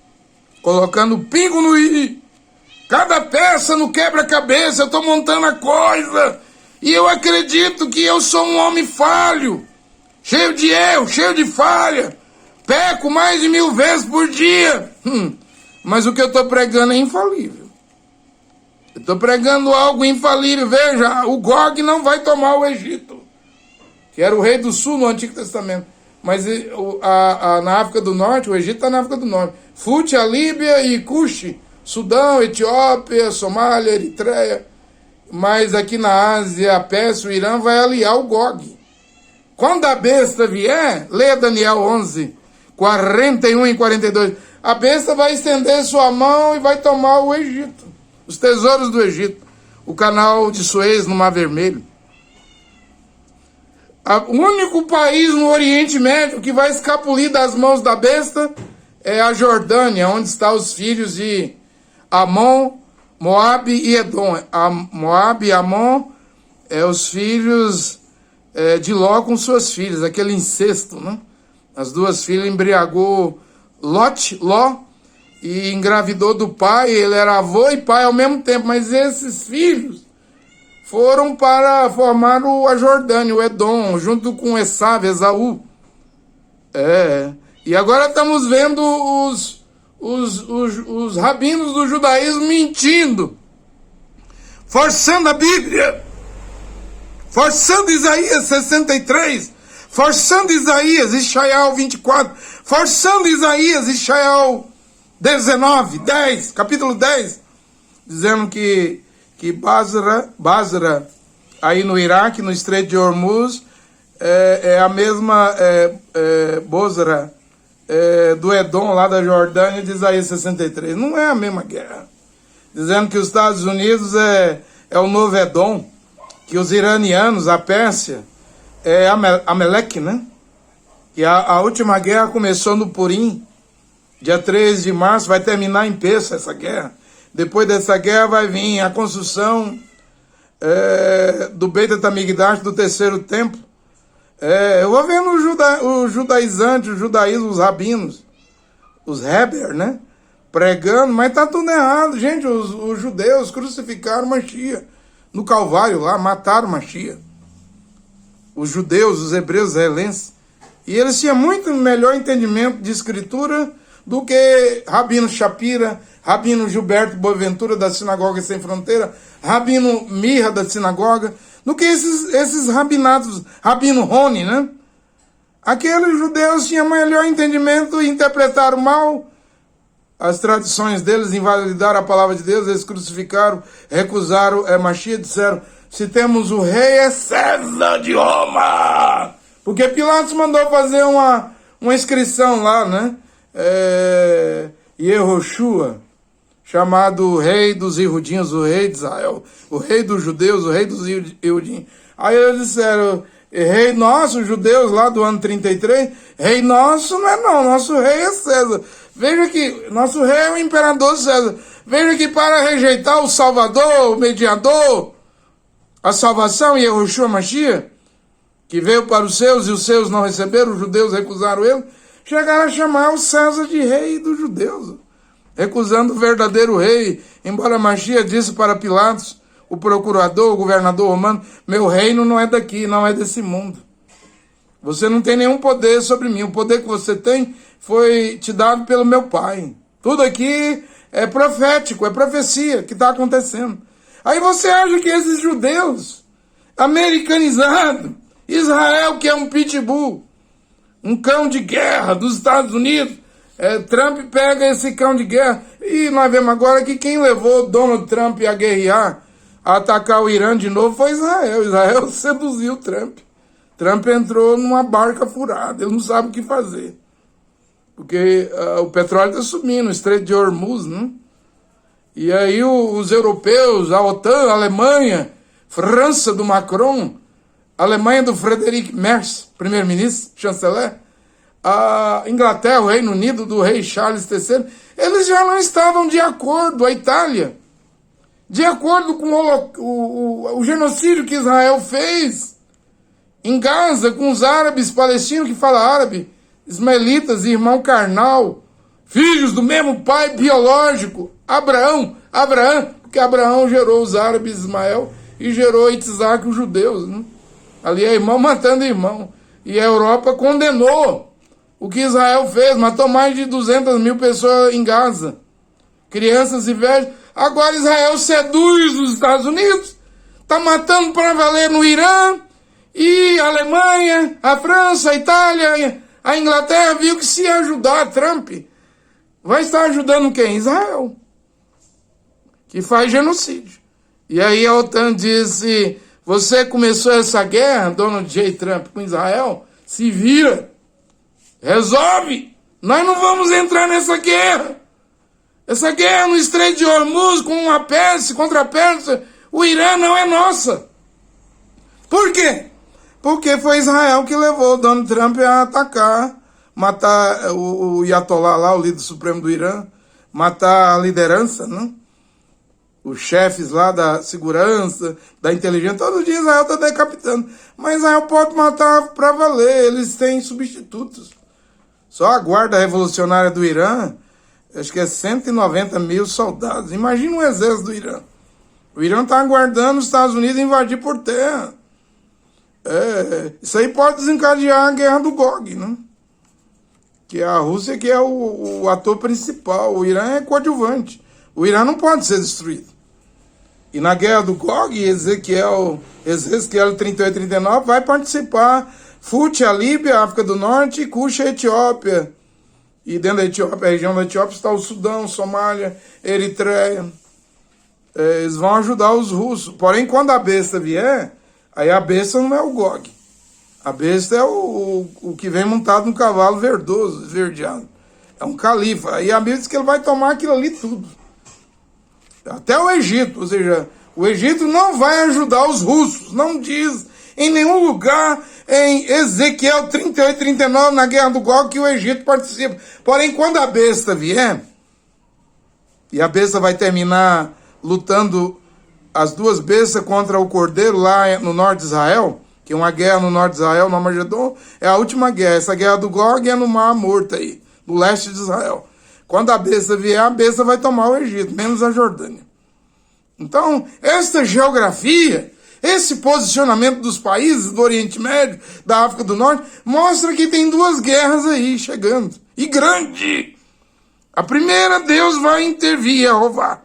colocando pingo no i, cada peça no quebra-cabeça, eu estou montando a coisa, e eu acredito que eu sou um homem falho, cheio de erro, cheio de falha, peco mais de 1000 vezes por dia, mas o que eu estou pregando é infalível. Eu estou pregando algo infalível. Veja, o Gog não vai tomar o Egito, que era o rei do sul no Antigo Testamento. Mas na África do Norte, o Egito está na África do Norte. Fute, a Líbia e Cuxi, Sudão, Etiópia, Somália, Eritreia. Mas aqui na Ásia, a Pérsia, o Irã vai aliar o Gog. Quando a besta vier, leia Daniel 11, 41 e 42. A besta vai estender sua mão e vai tomar o Egito. Os tesouros do Egito, o canal de Suez no Mar Vermelho. O único país no Oriente Médio que vai escapulir das mãos da besta é a Jordânia, onde estão os filhos de Amon, Moabe e Edom. Moabe e Amon os filhos de Ló com suas filhas, aquele incesto, né? As duas filhas embriagou Ló, e engravidou do pai, ele era avô e pai ao mesmo tempo, mas esses filhos foram para formar a Jordânia, o Edom, junto com Esaú. E agora estamos vendo os rabinos do judaísmo mentindo, forçando a Bíblia, forçando Isaías 63, forçando Isaías, Ishaiel 24, forçando Isaías, Ishaiel 19, 10, capítulo 10, dizendo que Basra, aí no Iraque, no Estreito de Hormuz, é a mesma Bosra do Edom, lá da Jordânia, de Isaías 63. Não é a mesma guerra. Dizendo que os Estados Unidos é o novo Edom, que os iranianos, a Pérsia, é Ameleque, né? Que a última guerra começou no Purim, dia 13 de março, vai terminar em Pêssego essa guerra. Depois dessa guerra vai vir a construção do Beit HaMikdash, do terceiro templo. Eu vou vendo os judaizantes, os judaísmos, os rabinos, os Heber, né? Pregando, mas tá tudo errado. Gente, os judeus crucificaram Mashiach no Calvário lá, mataram Mashiach. Os judeus, os hebreus, os israelenses. E eles tinham muito melhor entendimento de escritura do que Rabino Shapira, Rabino Gilberto Boaventura da Sinagoga Sem Fronteira, Rabino Mirra da Sinagoga, do que esses rabinatos, Rabino Roni, né? Aqueles judeus tinham melhor entendimento e interpretaram mal as tradições deles, invalidaram a palavra de Deus, eles crucificaram, recusaram Mashiach, disseram, se temos o rei é César de Roma, porque Pilatos mandou fazer uma inscrição lá, né? Yehoshua, chamado rei dos Iudinhos, o rei de Israel, o rei dos judeus, o rei dos Iudinhos. Aí eles disseram, rei nosso, judeus lá do ano 33, rei nosso não é não, nosso rei é César. Veja que nosso rei é o imperador César. Veja que para rejeitar o Salvador, o mediador, a salvação, Yahushua Mashiach, que veio para os seus e os seus não receberam, os judeus recusaram ele, chegaram a chamar o César de rei dos judeus, recusando o verdadeiro rei, embora Mashiach disse para Pilatos, o procurador, o governador romano, meu reino não é daqui, não é desse mundo. Você não tem nenhum poder sobre mim, o poder que você tem foi te dado pelo meu pai. Tudo aqui é profético, é profecia que está acontecendo. Aí você acha que esses judeus, americanizados, Israel que é um pitbull, um cão de guerra dos Estados Unidos, Trump pega esse cão de guerra, e nós vemos agora que quem levou Donald Trump a guerrear, a atacar o Irã de novo foi Israel. Israel seduziu Trump. Trump entrou numa barca furada, ele não sabe o que fazer. Porque o petróleo está subindo, o Estreito de Hormuz, né? E aí os europeus, a OTAN, a Alemanha, França do Macron, a Alemanha do Friedrich Merz, primeiro-ministro, chanceler, a Inglaterra, o Reino Unido do rei Charles III, eles já não estavam de acordo, a Itália, de acordo com o genocídio que Israel fez em Gaza, com os árabes palestinos que falam árabe, ismaelitas, irmão carnal, filhos do mesmo pai biológico, Abraão, porque Abraão gerou os árabes Ismael e gerou Isaac, os judeus, né? Ali é irmão matando irmão. E a Europa condenou o que Israel fez, matou mais de 200 mil pessoas em Gaza, crianças e velhos. Agora Israel seduz os Estados Unidos, está matando para valer no Irã, e a Alemanha, a França, a Itália, a Inglaterra viu que se ajudar Trump, vai estar ajudando quem? Israel, que faz genocídio. E aí a OTAN disse, você começou essa guerra, Donald J. Trump, com Israel, se vira, resolve, nós não vamos entrar nessa guerra. Essa guerra no Estreito de Hormuz, com uma Pérsia contra a Pérsia, o Irã não é nossa. Por quê? Porque foi Israel que levou Donald Trump a atacar, matar o Ayatollah lá, o líder supremo do Irã, matar a liderança, né? Os chefes lá da segurança, da inteligência, todo dia Israel está decapitando. Mas Israel pode matar para valer, eles têm substitutos. Só a guarda revolucionária do Irã, acho que é 190 mil soldados. Imagina o exército do Irã. O Irã está aguardando os Estados Unidos invadir por terra. Isso aí pode desencadear a guerra do Gog, né? Que é a Rússia que é o ator principal. O Irã é coadjuvante. O Irã não pode ser destruído. E na guerra do Gog, Ezequiel 38 e 39 vai participar Fut, a Líbia, a África do Norte, e Cush, a Etiópia. E dentro da Etiópia, a região da Etiópia, está o Sudão, Somália, Eritreia. Eles vão ajudar os russos. Porém, quando a besta vier, aí a besta não é o Gog. A besta é o que vem montado num cavalo verdoso, esverdeado. É um califa. Aí a Bíblia diz que ele vai tomar aquilo ali tudo. Até o Egito. Ou seja, o Egito não vai ajudar os russos. Não diz em nenhum lugar em Ezequiel 38, 39, na guerra do Gog, que o Egito participa. Porém, quando a besta vier, e a besta vai terminar lutando as duas bestas contra o cordeiro lá no norte de Israel, que é uma guerra no norte de Israel, no Armagedon, é a última guerra. Essa guerra do Gog é no Mar Morto aí, no leste de Israel. Quando a besta vier, a besta vai tomar o Egito, menos a Jordânia. Então, esta geografia, esse posicionamento dos países do Oriente Médio, da África do Norte, mostra que tem duas guerras aí chegando. E grande! A primeira, Deus vai intervir, Jeová,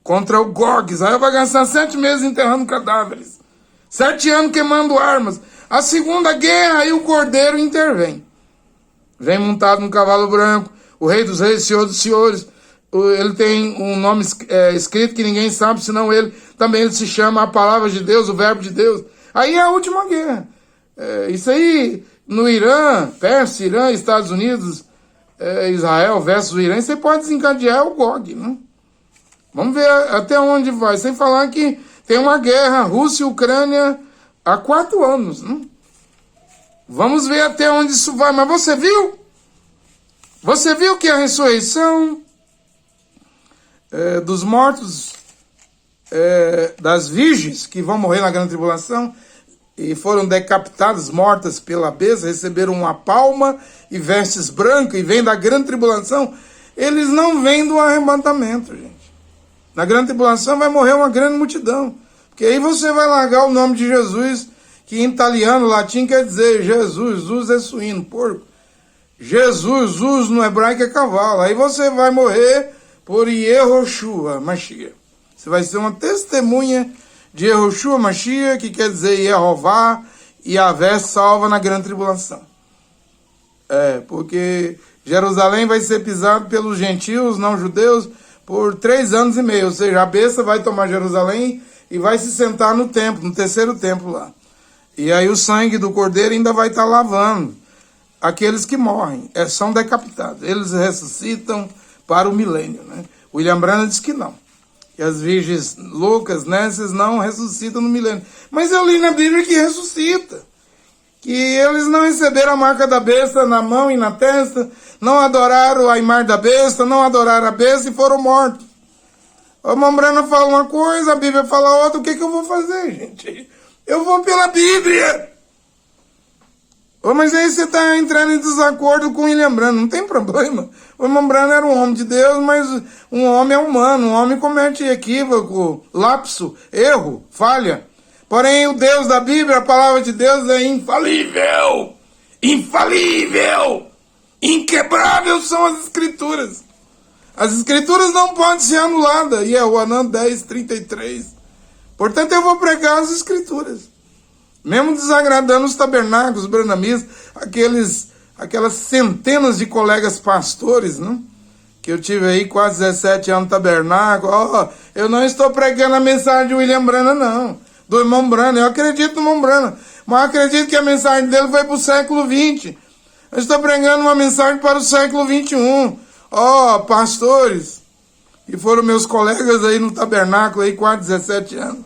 contra o Gog. Israel vai gastar 7 meses enterrando cadáveres. 7 anos queimando armas. A segunda guerra, aí o cordeiro intervém. Vem montado num cavalo branco, o rei dos reis, senhor dos senhores. Ele tem um nome escrito que ninguém sabe, senão ele. Também ele se chama a palavra de Deus, o verbo de Deus. Aí é a última guerra. Isso aí, no Irã, Pérsia, Irã, Estados Unidos, Israel versus o Irã, você pode desencadear o Gog, né? Vamos ver até onde vai. Sem falar que tem uma guerra, Rússia e Ucrânia, há 4 anos, né? Vamos ver até onde isso vai. Mas você viu? Você viu que a ressurreição dos mortos das virgens que vão morrer na grande tribulação e foram decapitadas, mortas pela besta, receberam uma palma e vestes brancas e vêm da grande tribulação, eles não vêm do arrebatamento, gente. Na grande tribulação vai morrer uma grande multidão, porque aí você vai largar o nome de Jesus, que em italiano, latim quer dizer Jesus, Zuz é suíno, porco. Jesus, Zuz no hebraico é cavalo. Aí você vai morrer por Yehoshua Mashiach. Você vai ser uma testemunha de Yehoshua Mashiach, que quer dizer Yehová, Yahvé salva na grande tribulação. Porque Jerusalém vai ser pisado pelos gentios, não judeus, por 3 anos e meio. Ou seja, a besta vai tomar Jerusalém e vai se sentar no templo, no terceiro templo lá. E aí o sangue do cordeiro ainda vai estar lavando aqueles que morrem, são decapitados. Eles ressuscitam para o milênio, né? William Branham diz que não. E as virgens loucas, nessas, não ressuscitam no milênio. Mas eu li na Bíblia que ressuscita. Que eles não receberam a marca da besta na mão e na testa, não adoraram a imagem da besta, não adoraram a besta e foram mortos. O irmão Branham fala uma coisa, a Bíblia fala outra, o que eu vou fazer, gente? Eu vou pela Bíblia. Mas aí você está entrando em desacordo com o William Branham, não tem problema. O irmão Branham era um homem de Deus, mas um homem é humano, um homem comete equívoco, lapso, erro, falha. Porém, o Deus da Bíblia, a palavra de Deus é infalível, infalível, inquebrável são as Escrituras. As Escrituras não podem ser anuladas, e é o Anã 10:33. Portanto, eu vou pregar as Escrituras. Mesmo desagradando os tabernáculos, os branamistas, aquelas centenas de colegas pastores, né? Que eu tive aí quase 17 anos no tabernáculo. Eu não estou pregando a mensagem de William Branham, não. Do irmão Branham. Eu acredito no irmão Branham. Mas eu acredito que a mensagem dele foi para o século XX. Eu estou pregando uma mensagem para o século XXI. Pastores, que foram meus colegas aí no tabernáculo, aí quase 17 anos.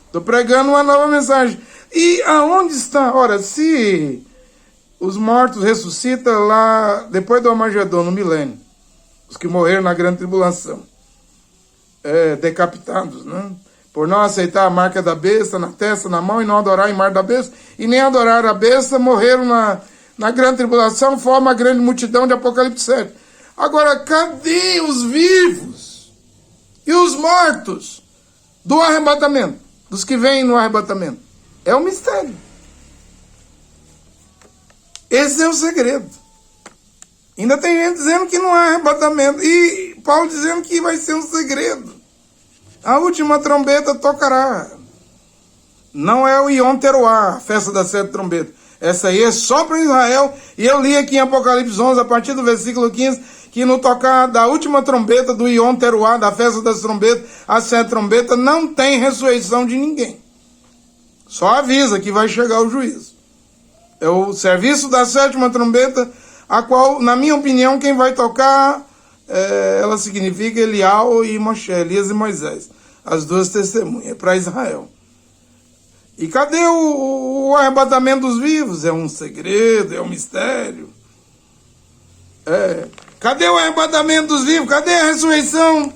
Estou pregando uma nova mensagem. E aonde está? Ora, se os mortos ressuscitam lá depois do Armagedon, no milênio, os que morreram na grande tribulação, decapitados, né? Por não aceitar a marca da besta na testa, na mão, e não adorar a imagem da besta, e nem adorar a besta, morreram na grande tribulação, forma a grande multidão de Apocalipse 7. Agora, cadê os vivos e os mortos do arrebatamento? Dos que vêm no arrebatamento? É um mistério. Esse é o segredo. Ainda tem gente dizendo que não há arrebatamento. E Paulo dizendo que vai ser um segredo. A última trombeta tocará. Não é o Yom Teruah, a festa das 7 trombetas. Essa aí é só para Israel. E eu li aqui em Apocalipse 11, a partir do versículo 15, que no tocar da última trombeta do Yom Teruah, da festa das trombetas, as 7 trombetas, não tem ressurreição de ninguém. Só avisa que vai chegar o juízo. É o serviço da 7ª trombeta, a qual, na minha opinião, quem vai tocar, ela significa Elial e Moshe, Elias e Moisés. As 2 testemunhas, para Israel. E cadê o arrebatamento dos vivos? É um segredo, é um mistério. Cadê o arrebatamento dos vivos? Cadê a ressurreição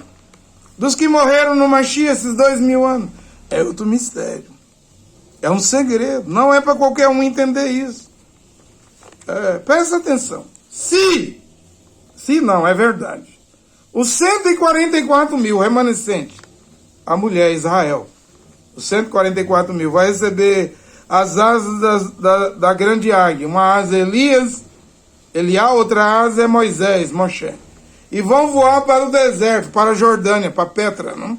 dos que morreram no Mashiach esses 2000 anos? É outro mistério. É um segredo. Não é para qualquer um entender isso. Presta atenção. Se não, é verdade. Os 144 mil remanescentes, a mulher Israel, os 144 mil, vai receber as asas da grande águia. Uma asa é Elias, Eliá, outra asa é Moisés, Moshe. E vão voar para o deserto, para a Jordânia, para Petra, não?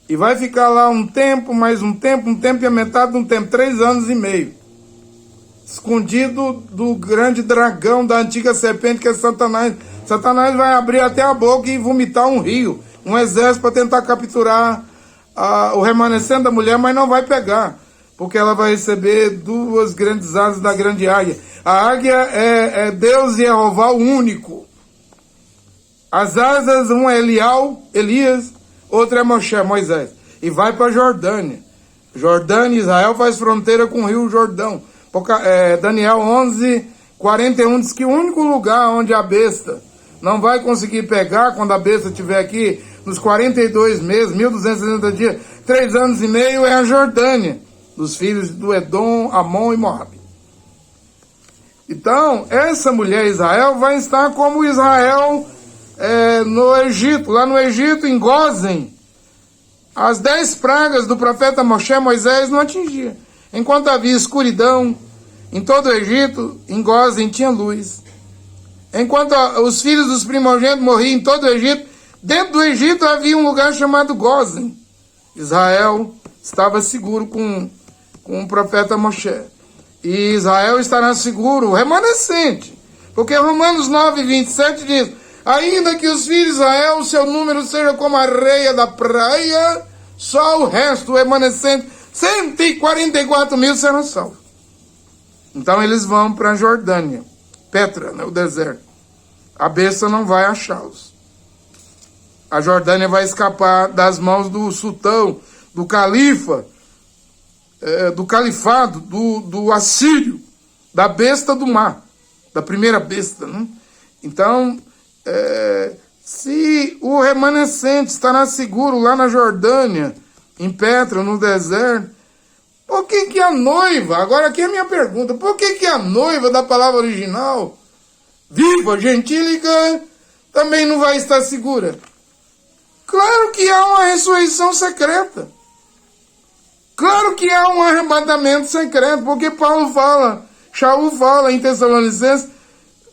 E vai ficar lá um tempo, mais um tempo e a metade de um tempo, 3 anos e meio. Escondido do grande dragão, da antiga serpente que é Satanás. Satanás vai abrir até a boca e vomitar um rio, um exército para tentar capturar o remanescente da mulher, mas não vai pegar, porque ela vai receber 2 grandes asas da grande águia. A águia é Deus e Jeová o único. As asas, um é Elial, Elias, outra é Moshe, Moisés. E vai para a Jordânia. Jordânia, Israel faz fronteira com o rio Jordão. Daniel 11:41 diz que o único lugar onde a besta não vai conseguir pegar, quando a besta estiver aqui nos 42 meses, 1260 dias, 3 anos e meio, é a Jordânia, dos filhos do Edom, Amon e Moabe. Então, essa mulher Israel vai estar como Israel no Egito. Lá no Egito, em Gósen, as 10 pragas do profeta Moisés não atingiam. Enquanto havia escuridão em todo o Egito, em Gósen tinha luz. Enquanto os filhos dos primogênitos morriam em todo o Egito, dentro do Egito havia um lugar chamado Gósen. Israel estava seguro com o profeta Moshe. E Israel estará seguro, remanescente. Porque Romanos 9, 27 diz: ainda que os filhos de Israel, seu número seja como a areia da praia, só o resto, o remanescente, 144 mil serão salvos. Então eles vão para a Jordânia, Petra, o deserto. A besta não vai achá-los. A Jordânia vai escapar das mãos do sultão, do califa, do califado, do assírio, da besta do mar, da primeira besta, né? Então, se o remanescente estará seguro lá na Jordânia, em Petra, no deserto, por que a noiva, agora aqui é a minha pergunta, por que a noiva da palavra original, viva, gentílica, também não vai estar segura? Claro que há uma ressurreição secreta. Claro que há um arrebatamento secreto, porque Shaul fala em Tessalonicenses,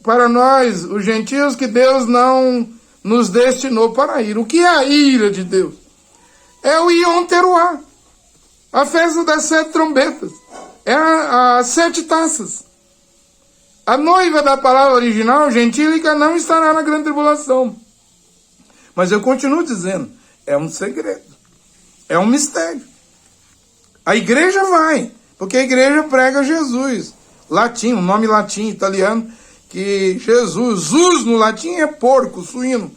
para nós, os gentios, que Deus não nos destinou para a ira. O que é a ira de Deus? É o Yom Teruah, a festa das 7 trombetas, é as 7 taças. A noiva da palavra original, gentílica, não estará na grande tribulação. Mas eu continuo dizendo, é um segredo, é um mistério. A igreja vai, porque a igreja prega Jesus. Latim, um nome latim, italiano, que Jesus, Zuz no latim é porco, suíno.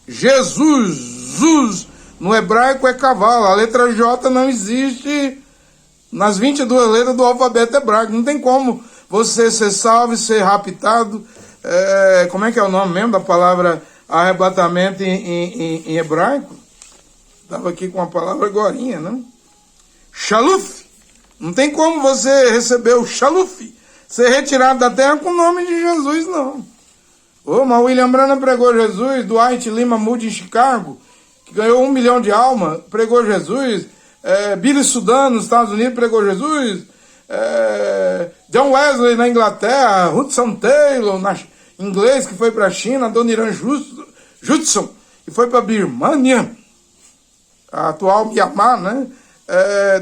Jesus, Zuz, no hebraico é cavalo. A letra J não existe nas 22 letras do alfabeto hebraico. Não tem como você ser salvo e ser raptado. Como é que é o nome mesmo da palavra arrebatamento em hebraico? Estava aqui com a palavra agorinha, né? Shaluf. Não tem como você receber o Shaluf, ser retirado da terra com o nome de Jesus, não. Mas William Branham pregou Jesus, Dwight Lima Moody em Chicago, que ganhou 1 milhão de almas, pregou Jesus. Billy Sudan nos Estados Unidos pregou Jesus. John Wesley na Inglaterra, Hudson Taylor inglês que foi para a China, Adoniran Judson que foi para a Birmania, a atual Myanmar, né?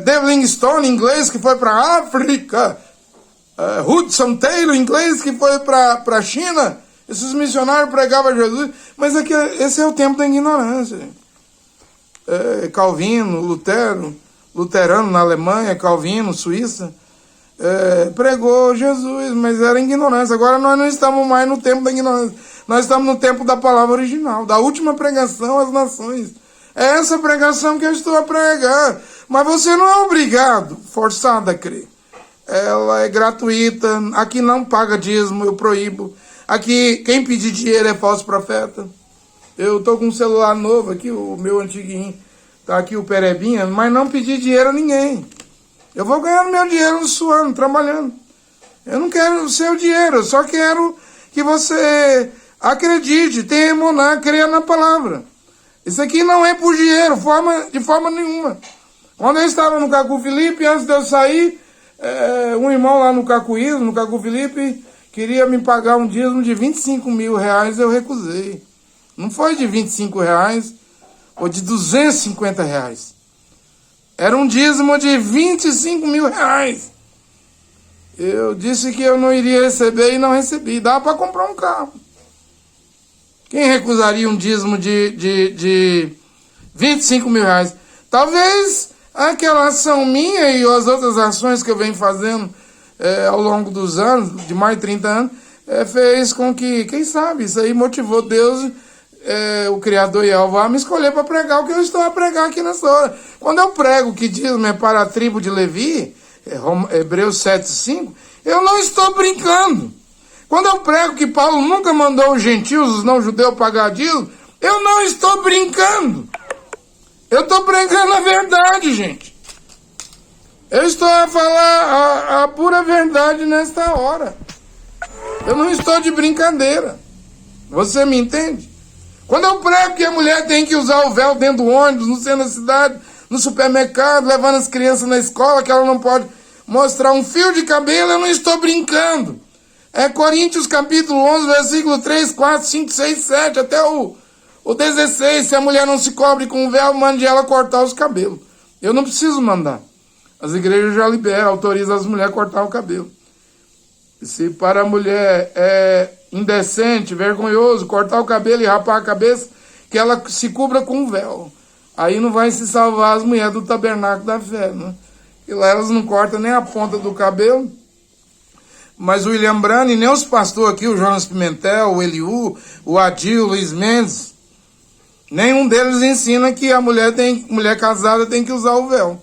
Devlin Stone, inglês, que foi para a África. Hudson Taylor, inglês, que foi para a China. Esses missionários pregavam Jesus. Mas esse é o tempo da ignorância. Calvino, luterano na Alemanha, Calvino, Suíça, pregou Jesus, mas era ignorância. Agora nós não estamos mais no tempo da ignorância. Nós estamos no tempo da palavra original, da última pregação às nações. É essa pregação que eu estou a pregar. Mas você não é obrigado, forçado a crer. Ela é gratuita. Aqui não paga dízimo, eu proíbo. Aqui, quem pedir dinheiro é falso profeta. Eu estou com um celular novo aqui, o meu antiguinho. Está aqui o Perebinha, mas não pedi dinheiro a ninguém. Eu vou ganhando meu dinheiro suando, trabalhando. Eu não quero o seu dinheiro, eu só quero que você acredite, tenha emuná, creia na palavra. Isso aqui não é por dinheiro, de forma nenhuma. Quando eu estava no Cacu Felipe, antes de eu sair, um irmão lá no Cacuísmo, no Cacu Felipe, queria me pagar um dízimo de 25 mil reais, eu recusei. Não foi de 25 reais ou de 250 reais. Era um dízimo de 25 mil reais. Eu disse que eu não iria receber e não recebi. Dava para comprar um carro. Quem recusaria um dízimo de 25 mil reais? Talvez aquela ação minha e as outras ações que eu venho fazendo ao longo dos anos, de mais de 30 anos, fez com que, quem sabe, isso aí motivou Deus, o Criador Jeová, a me escolher para pregar o que eu estou a pregar aqui nessa hora. Quando eu prego que dízimo é para a tribo de Levi, Hebreus 7,5, eu não estou brincando. Quando eu prego que Paulo nunca mandou os gentios, os não-judeus, pagar dízimo, eu não estou brincando. Eu estou pregando a verdade, gente. Eu estou a falar a pura verdade nesta hora. Eu não estou de brincadeira. Você me entende? Quando eu prego que a mulher tem que usar o véu dentro do ônibus, no centro da cidade, no supermercado, levando as crianças na escola, que ela não pode mostrar um fio de cabelo, eu não estou brincando. É Coríntios capítulo 11, versículo 3, 4, 5, 6, 7, até o 16. Se a mulher não se cobre com o véu, mande ela cortar os cabelos. Eu não preciso mandar. As igrejas já liberam, autorizam as mulheres a cortar o cabelo. Se para a mulher é indecente, vergonhoso, cortar o cabelo e rapar a cabeça, que ela se cubra com o véu. Aí não vai se salvar as mulheres do tabernáculo da fé, né? E lá elas não cortam nem a ponta do cabelo. Mas o William Branham e nem os pastores aqui, o Jonas Pimentel, o Eliú, o Adil, o Luiz Mendes, nenhum deles ensina que a mulher casada tem que usar o véu.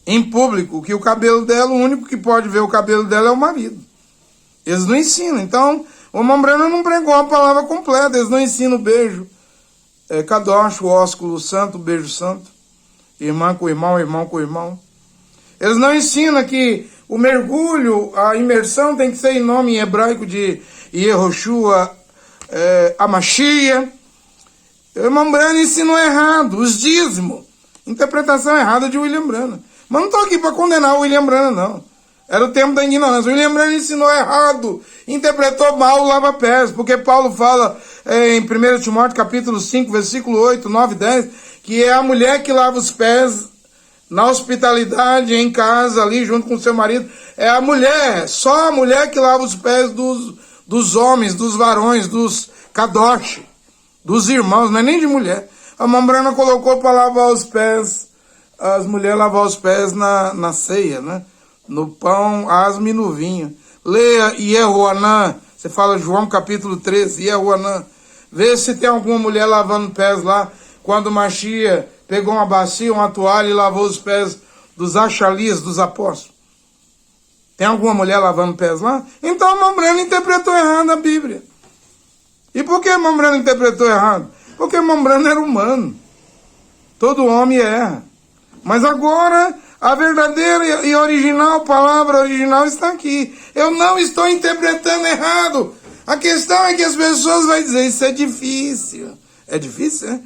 Em público, que o cabelo dela, o único que pode ver o cabelo dela é o marido. Eles não ensinam. Então, o irmão Branham não pregou a palavra completa. Eles não ensinam o beijo. Kadosh, o ósculo santo, o beijo santo. Irmã com irmão, irmão com irmão. Eles não ensinam que o mergulho, a imersão tem que ser em nome em hebraico de Yehoshua Amashia. O irmão Branham ensinou errado, os dízimos. Interpretação errada de William Branham. Mas não estou aqui para condenar o William Branham, não. Era o tempo da ignorância. O William Branham ensinou errado, interpretou mal o lava-pés, porque Paulo fala em 1 Timóteo capítulo 5, versículo 8, 9 e 10, que é a mulher que lava os pés na hospitalidade, em casa, ali, junto com o seu marido. É a mulher, só a mulher que lava os pés dos homens, dos varões, dos kadosh, dos irmãos, não é nem de mulher. A Mambrana colocou para lavar os pés, as mulheres lavar os pés na ceia, né? No pão, asmo e no vinho. Leia Yehoanã, você fala João capítulo 13, Yehoanã. Vê se tem alguma mulher lavando pés lá, quando Machia pegou uma bacia, uma toalha e lavou os pés dos achalias, dos apóstolos. Tem alguma mulher lavando pés lá? Então Mambrana interpretou errado a Bíblia. E por que Mambrana interpretou errado? Porque Mambrana era humano. Todo homem erra. Mas agora, a verdadeira e original, palavra original está aqui. Eu não estou interpretando errado. A questão é que as pessoas vão dizer, isso é difícil. É difícil, é?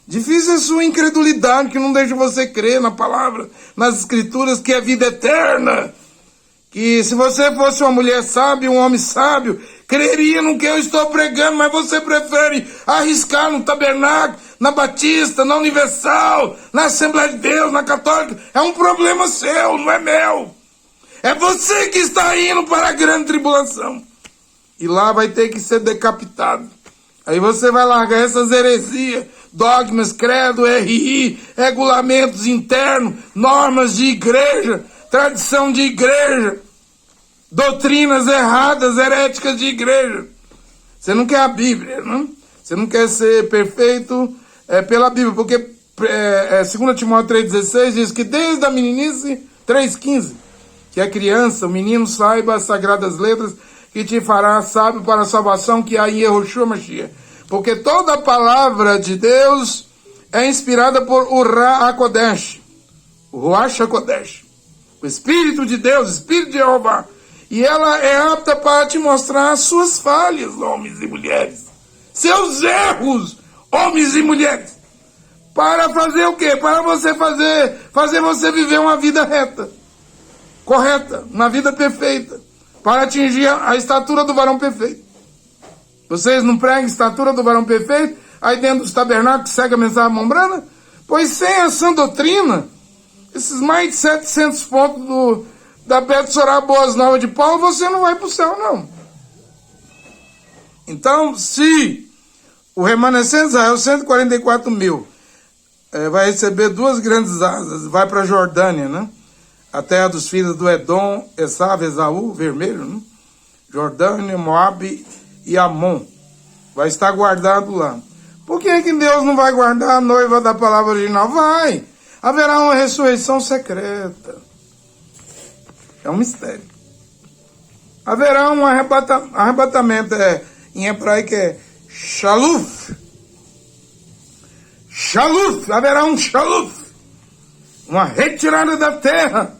Difícil é sua incredulidade, que não deixa você crer na palavra, nas escrituras, que é vida eterna. Que se você fosse uma mulher sábia, um homem sábio, creria no que eu estou pregando, mas você prefere arriscar no tabernáculo, na Batista, na Universal, na Assembleia de Deus, na Católica. É um problema seu, não é meu. É você que está indo para a grande tribulação. E lá vai ter que ser decapitado. Aí você vai largar essas heresias, dogmas, credo, RI, regulamentos internos, normas de igreja, tradição de igreja, doutrinas erradas, heréticas de igreja. Você não quer a Bíblia, não? Você não quer ser perfeito pela Bíblia, porque 2 Timóteo 3,16 diz que desde a meninice, 3,15, que a criança, o menino saiba as sagradas letras que te fará sábio para a salvação que há em Yehoshua Mashiach. Porque toda a palavra de Deus é inspirada por Ura HaKodesh, o Ruach HaKodesh, o Espírito de Deus, o Espírito de Jeová. E ela é apta para te mostrar as suas falhas, homens e mulheres. Seus erros, homens e mulheres. Para fazer o quê? Para você fazer você viver uma vida reta, correta, uma vida perfeita. Para atingir a estatura do varão perfeito. Vocês não pregam a estatura do varão perfeito? Aí dentro dos tabernáculos segue a mensagem Mambrana? Pois sem essa doutrina, esses mais de 700 pontos da Bet Sorá Boas Novas de Paulo, você não vai para o céu, não. Então, se o remanescente de Israel, 144 mil, vai receber duas grandes asas, vai para a Jordânia, né? A terra dos filhos do Edom, Esav, Esaú, vermelho, né? Jordânia, Moabe e Amon. Vai estar guardado lá. Por que Deus não vai guardar a noiva da palavra original? Vai! Haverá uma ressurreição secreta. É um mistério. Haverá um arrebatamento, em hebraico é Shaluf. Shaluf, haverá um Shaluf, uma retirada da terra.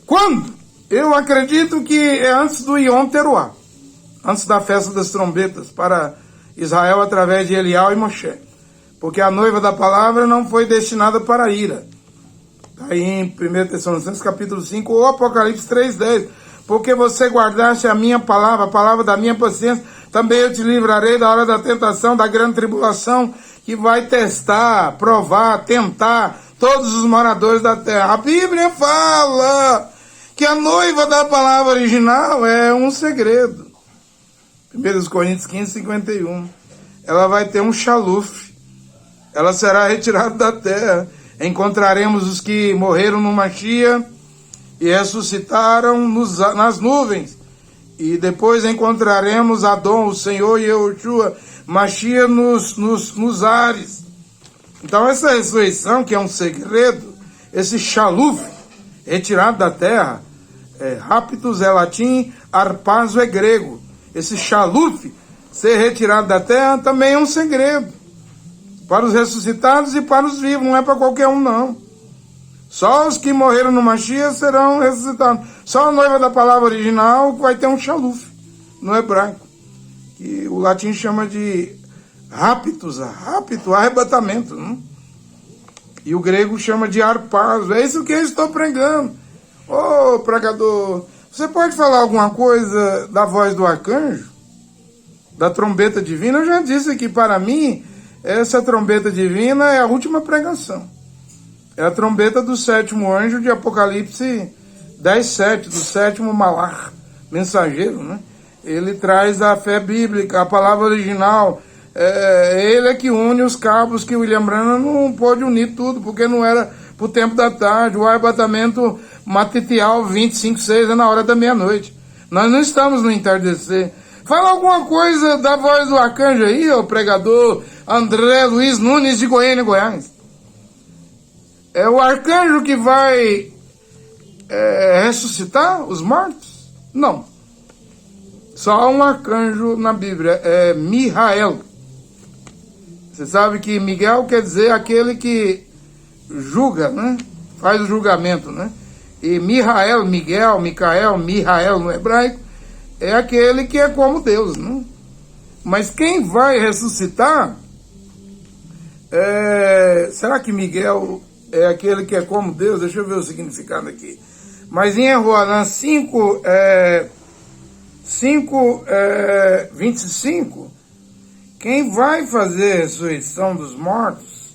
Quando? Eu acredito que é antes do Yom Teruah, antes da festa das trombetas, para Israel através de Elial e Moshe. Porque a noiva da palavra não foi destinada para a ira. Está aí em 1 Tessalonicenses capítulo 5 ou Apocalipse 3:10. Porque você guardaste a minha palavra, a palavra da minha paciência, também eu te livrarei da hora da tentação, da grande tribulação, que vai testar, provar, tentar todos os moradores da terra. A Bíblia fala que a noiva da palavra original é um segredo. 1 Coríntios 15:51. Ela vai ter um Shaluf. Ela será retirada da terra. Encontraremos os que morreram no Mashiach e ressuscitaram nas nuvens. E depois encontraremos Adon, o Senhor, e Yehoshua, Mashiach nos ares. Então essa ressurreição, que é um segredo, esse Shaluf, retirado da terra, raptus é latim, arpazo é grego. Esse Shaluf, ser retirado da terra, também é um segredo. Para os ressuscitados e para os vivos, não é para qualquer um, não. Só os que morreram no Mashiach serão ressuscitados. Só a noiva da palavra original vai ter um Shaluf, no hebraico, que o latim chama de raptus, arrebatamento, né? E o grego chama de arpazo. É isso que eu estou pregando. Ô, pregador, você pode falar alguma coisa da voz do arcanjo? Da trombeta divina? Eu já disse que para mim, essa trombeta divina é a última pregação. É a trombeta do sétimo anjo de Apocalipse 10:7, do sétimo malach, mensageiro, né? Ele traz a fé bíblica, a palavra original. Ele é que une os cabos que William Branham não pôde unir tudo, porque não era pro tempo da tarde. O arrebatamento matitial 25:6 é na hora da meia-noite. Nós não estamos no entardecer. Fala alguma coisa da voz do arcanjo aí, ô pregador André Luiz Nunes de Goiânia, Goiás. É o arcanjo que vai ressuscitar os mortos? Não. Só um arcanjo na Bíblia, é Mihael. Você sabe que Miguel quer dizer aquele que julga, né? Faz o julgamento, né? E Mihael, Miguel, Micael, Mihael no hebraico, é aquele que é como Deus, né? Mas quem vai ressuscitar, será que Miguel é aquele que é como Deus? Deixa eu ver o significado aqui. Mas em Roalã 5:25, quem vai fazer a ressurreição dos mortos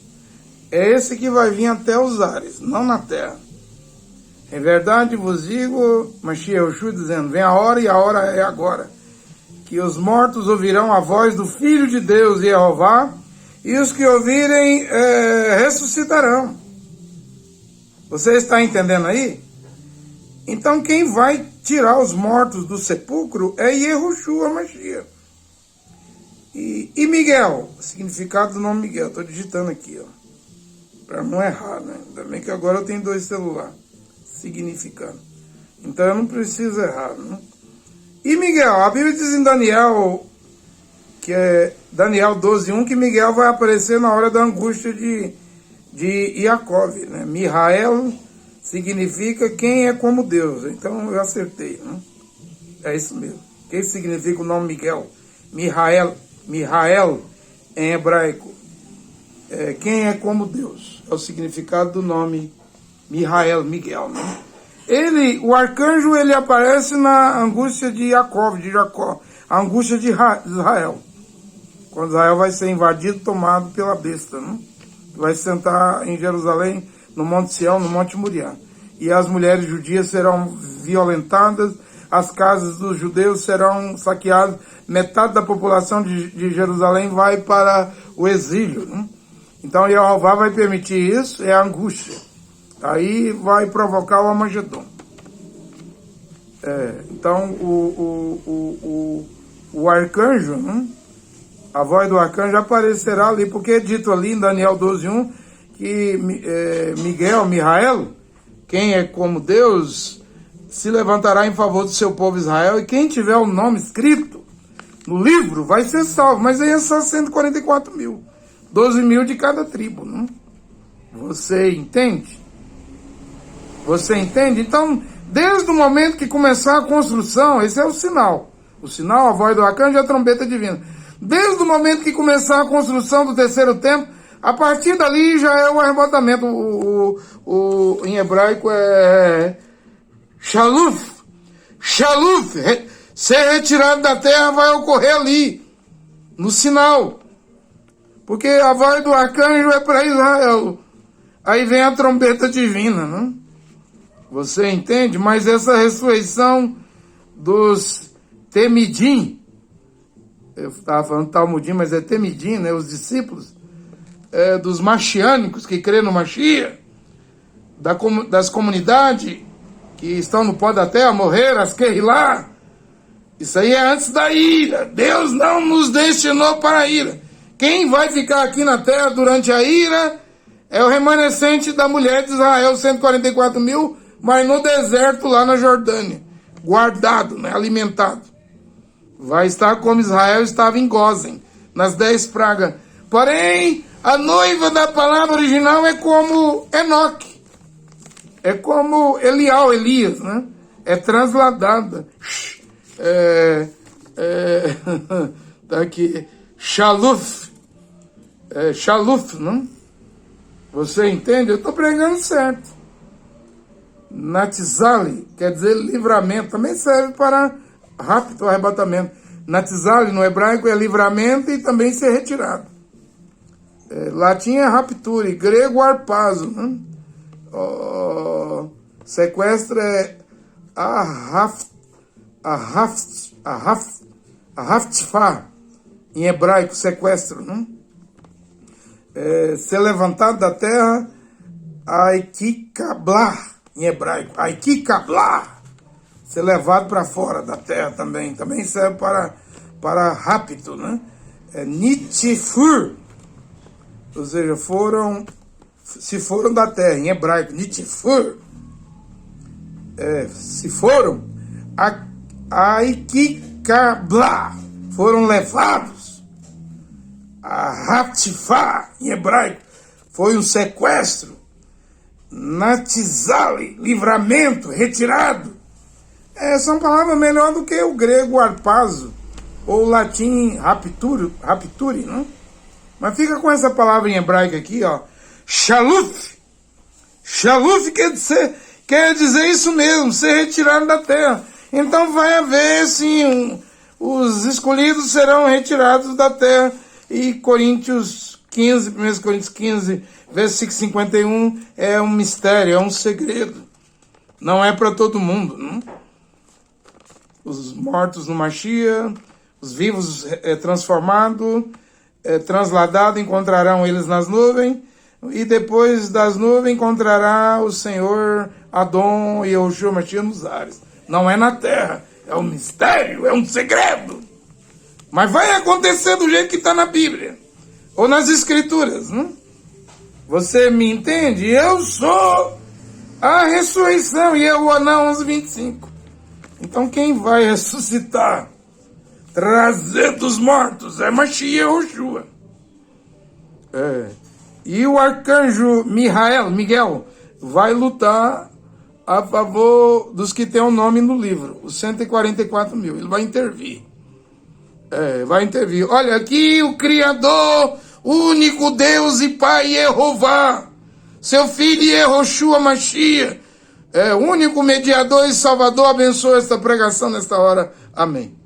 é esse que vai vir até os ares, não na terra. Em verdade vos digo, Mashiach Yehoshua dizendo, vem a hora e a hora é agora, que os mortos ouvirão a voz do Filho de Deus, Jeová, e os que ouvirem ressuscitarão. Você está entendendo aí? Então quem vai tirar os mortos do sepulcro é Yehoshua Mashiach. E Miguel, significado do nome Miguel, estou digitando aqui, ó, para não errar, né? Ainda bem que agora eu tenho 2 celulares, significado. Então eu não preciso errar, né? E Miguel, a Bíblia diz em Daniel, que é Daniel 12:1, que Miguel vai aparecer na hora da angústia de Jacob, né? Mihael significa quem é como Deus. Então eu acertei, né? É isso mesmo. O que significa o nome Miguel? Mihael em hebraico. Quem é como Deus. É o significado do nome Mihael, Miguel, né? O arcanjo, ele aparece na angústia de Jacó, a angústia de Israel. Quando Israel vai ser invadido, tomado pela besta, né? Vai sentar em Jerusalém, no Monte Sião, no Monte Moriá. E as mulheres judias serão violentadas, as casas dos judeus serão saqueadas, metade da população de Jerusalém vai para o exílio, né? Então Jeová vai permitir isso, é a angústia. Aí vai provocar o Armagedon. Então o arcanjo, né? A voz do arcanjo aparecerá ali, porque é dito ali em Daniel 12:1 que Mihael, quem é como Deus, se levantará em favor do seu povo Israel, e quem tiver o nome escrito no livro vai ser salvo. Mas aí é só 144 mil. 12.000 de cada tribo, né? Você entende? Você entende? Então, desde o momento que começar a construção, esse é o sinal. O sinal, a voz do arcanjo e a trombeta divina. Desde o momento que começar a construção do terceiro templo, a partir dali já é o arrebatamento. Em hebraico é Shaluf. Shaluf. Ser retirado da terra vai ocorrer ali, no sinal. Porque a voz do arcanjo é para Israel. Aí vem a trombeta divina, né? Você entende? Mas essa ressurreição dos Temidim, eu estava falando Talmudim, mas é Temidim, né? Os discípulos dos Mashiânicos que crêem no Mashiach, das comunidades que estão no pó da terra, morrer, as Kehilá. Isso aí é antes da ira. Deus não nos destinou para a ira. Quem vai ficar aqui na terra durante a ira é o remanescente da mulher de Israel, 144.000, mas no deserto lá na Jordânia, guardado, né, alimentado. Vai estar como Israel estava em Gósen, nas 10 pragas. Porém, a noiva da palavra original é como Enoque. É como Elias, né? É transladada. Tá aqui. Shaluf. Shaluf, não? Você entende? Eu estou pregando certo. Natzali, quer dizer livramento. Também serve para rápido arrebatamento. Natzali, no hebraico, é livramento e também ser retirado. Latim é rapture, grego arpazo, né? Sequestro é ahaftfar, em hebraico, sequestro, né? Ser levantado da terra, aikikablah, em hebraico, aikikablah, ser levado para fora da terra também serve para rápido, né? Nitifur, ou seja, se foram da terra, em hebraico, Nitifur, se foram, aikikablah, foram levados. A Hatifá, em hebraico, foi um sequestro. Natzali, livramento, retirado. São palavras melhor do que o grego arpazo, ou o latim rapture, né? Mas fica com essa palavra em hebraico aqui, ó. Shaluf. Shaluf quer dizer isso mesmo, ser retirado da terra. Então vai haver, sim, os escolhidos serão retirados da terra. E Coríntios 15, 1 Coríntios 15, versículo 51, é um mistério, é um segredo. Não é para todo mundo, não? Os mortos no Mashiach, os vivos transformados, transladados, encontrarão eles nas nuvens, e depois das nuvens encontrará o Senhor Adon e Yahushua Mashiach nos ares. Não é na terra, é um mistério, é um segredo. Mas vai acontecer do jeito que está na Bíblia, ou nas Escrituras, né? Você me entende? Eu sou a ressurreição, e Yohanan 11:25. Então quem vai ressuscitar, trazer dos mortos, é Mashiach Yahushua. E o arcanjo Miguel, vai lutar a favor dos que têm o nome no livro, os 144.000. Ele vai intervir. Vai intervir. Olha aqui o Criador, o único Deus e Pai, Jeová, seu filho Yahushua Mashiach, o único mediador e salvador, abençoa esta pregação nesta hora. Amém.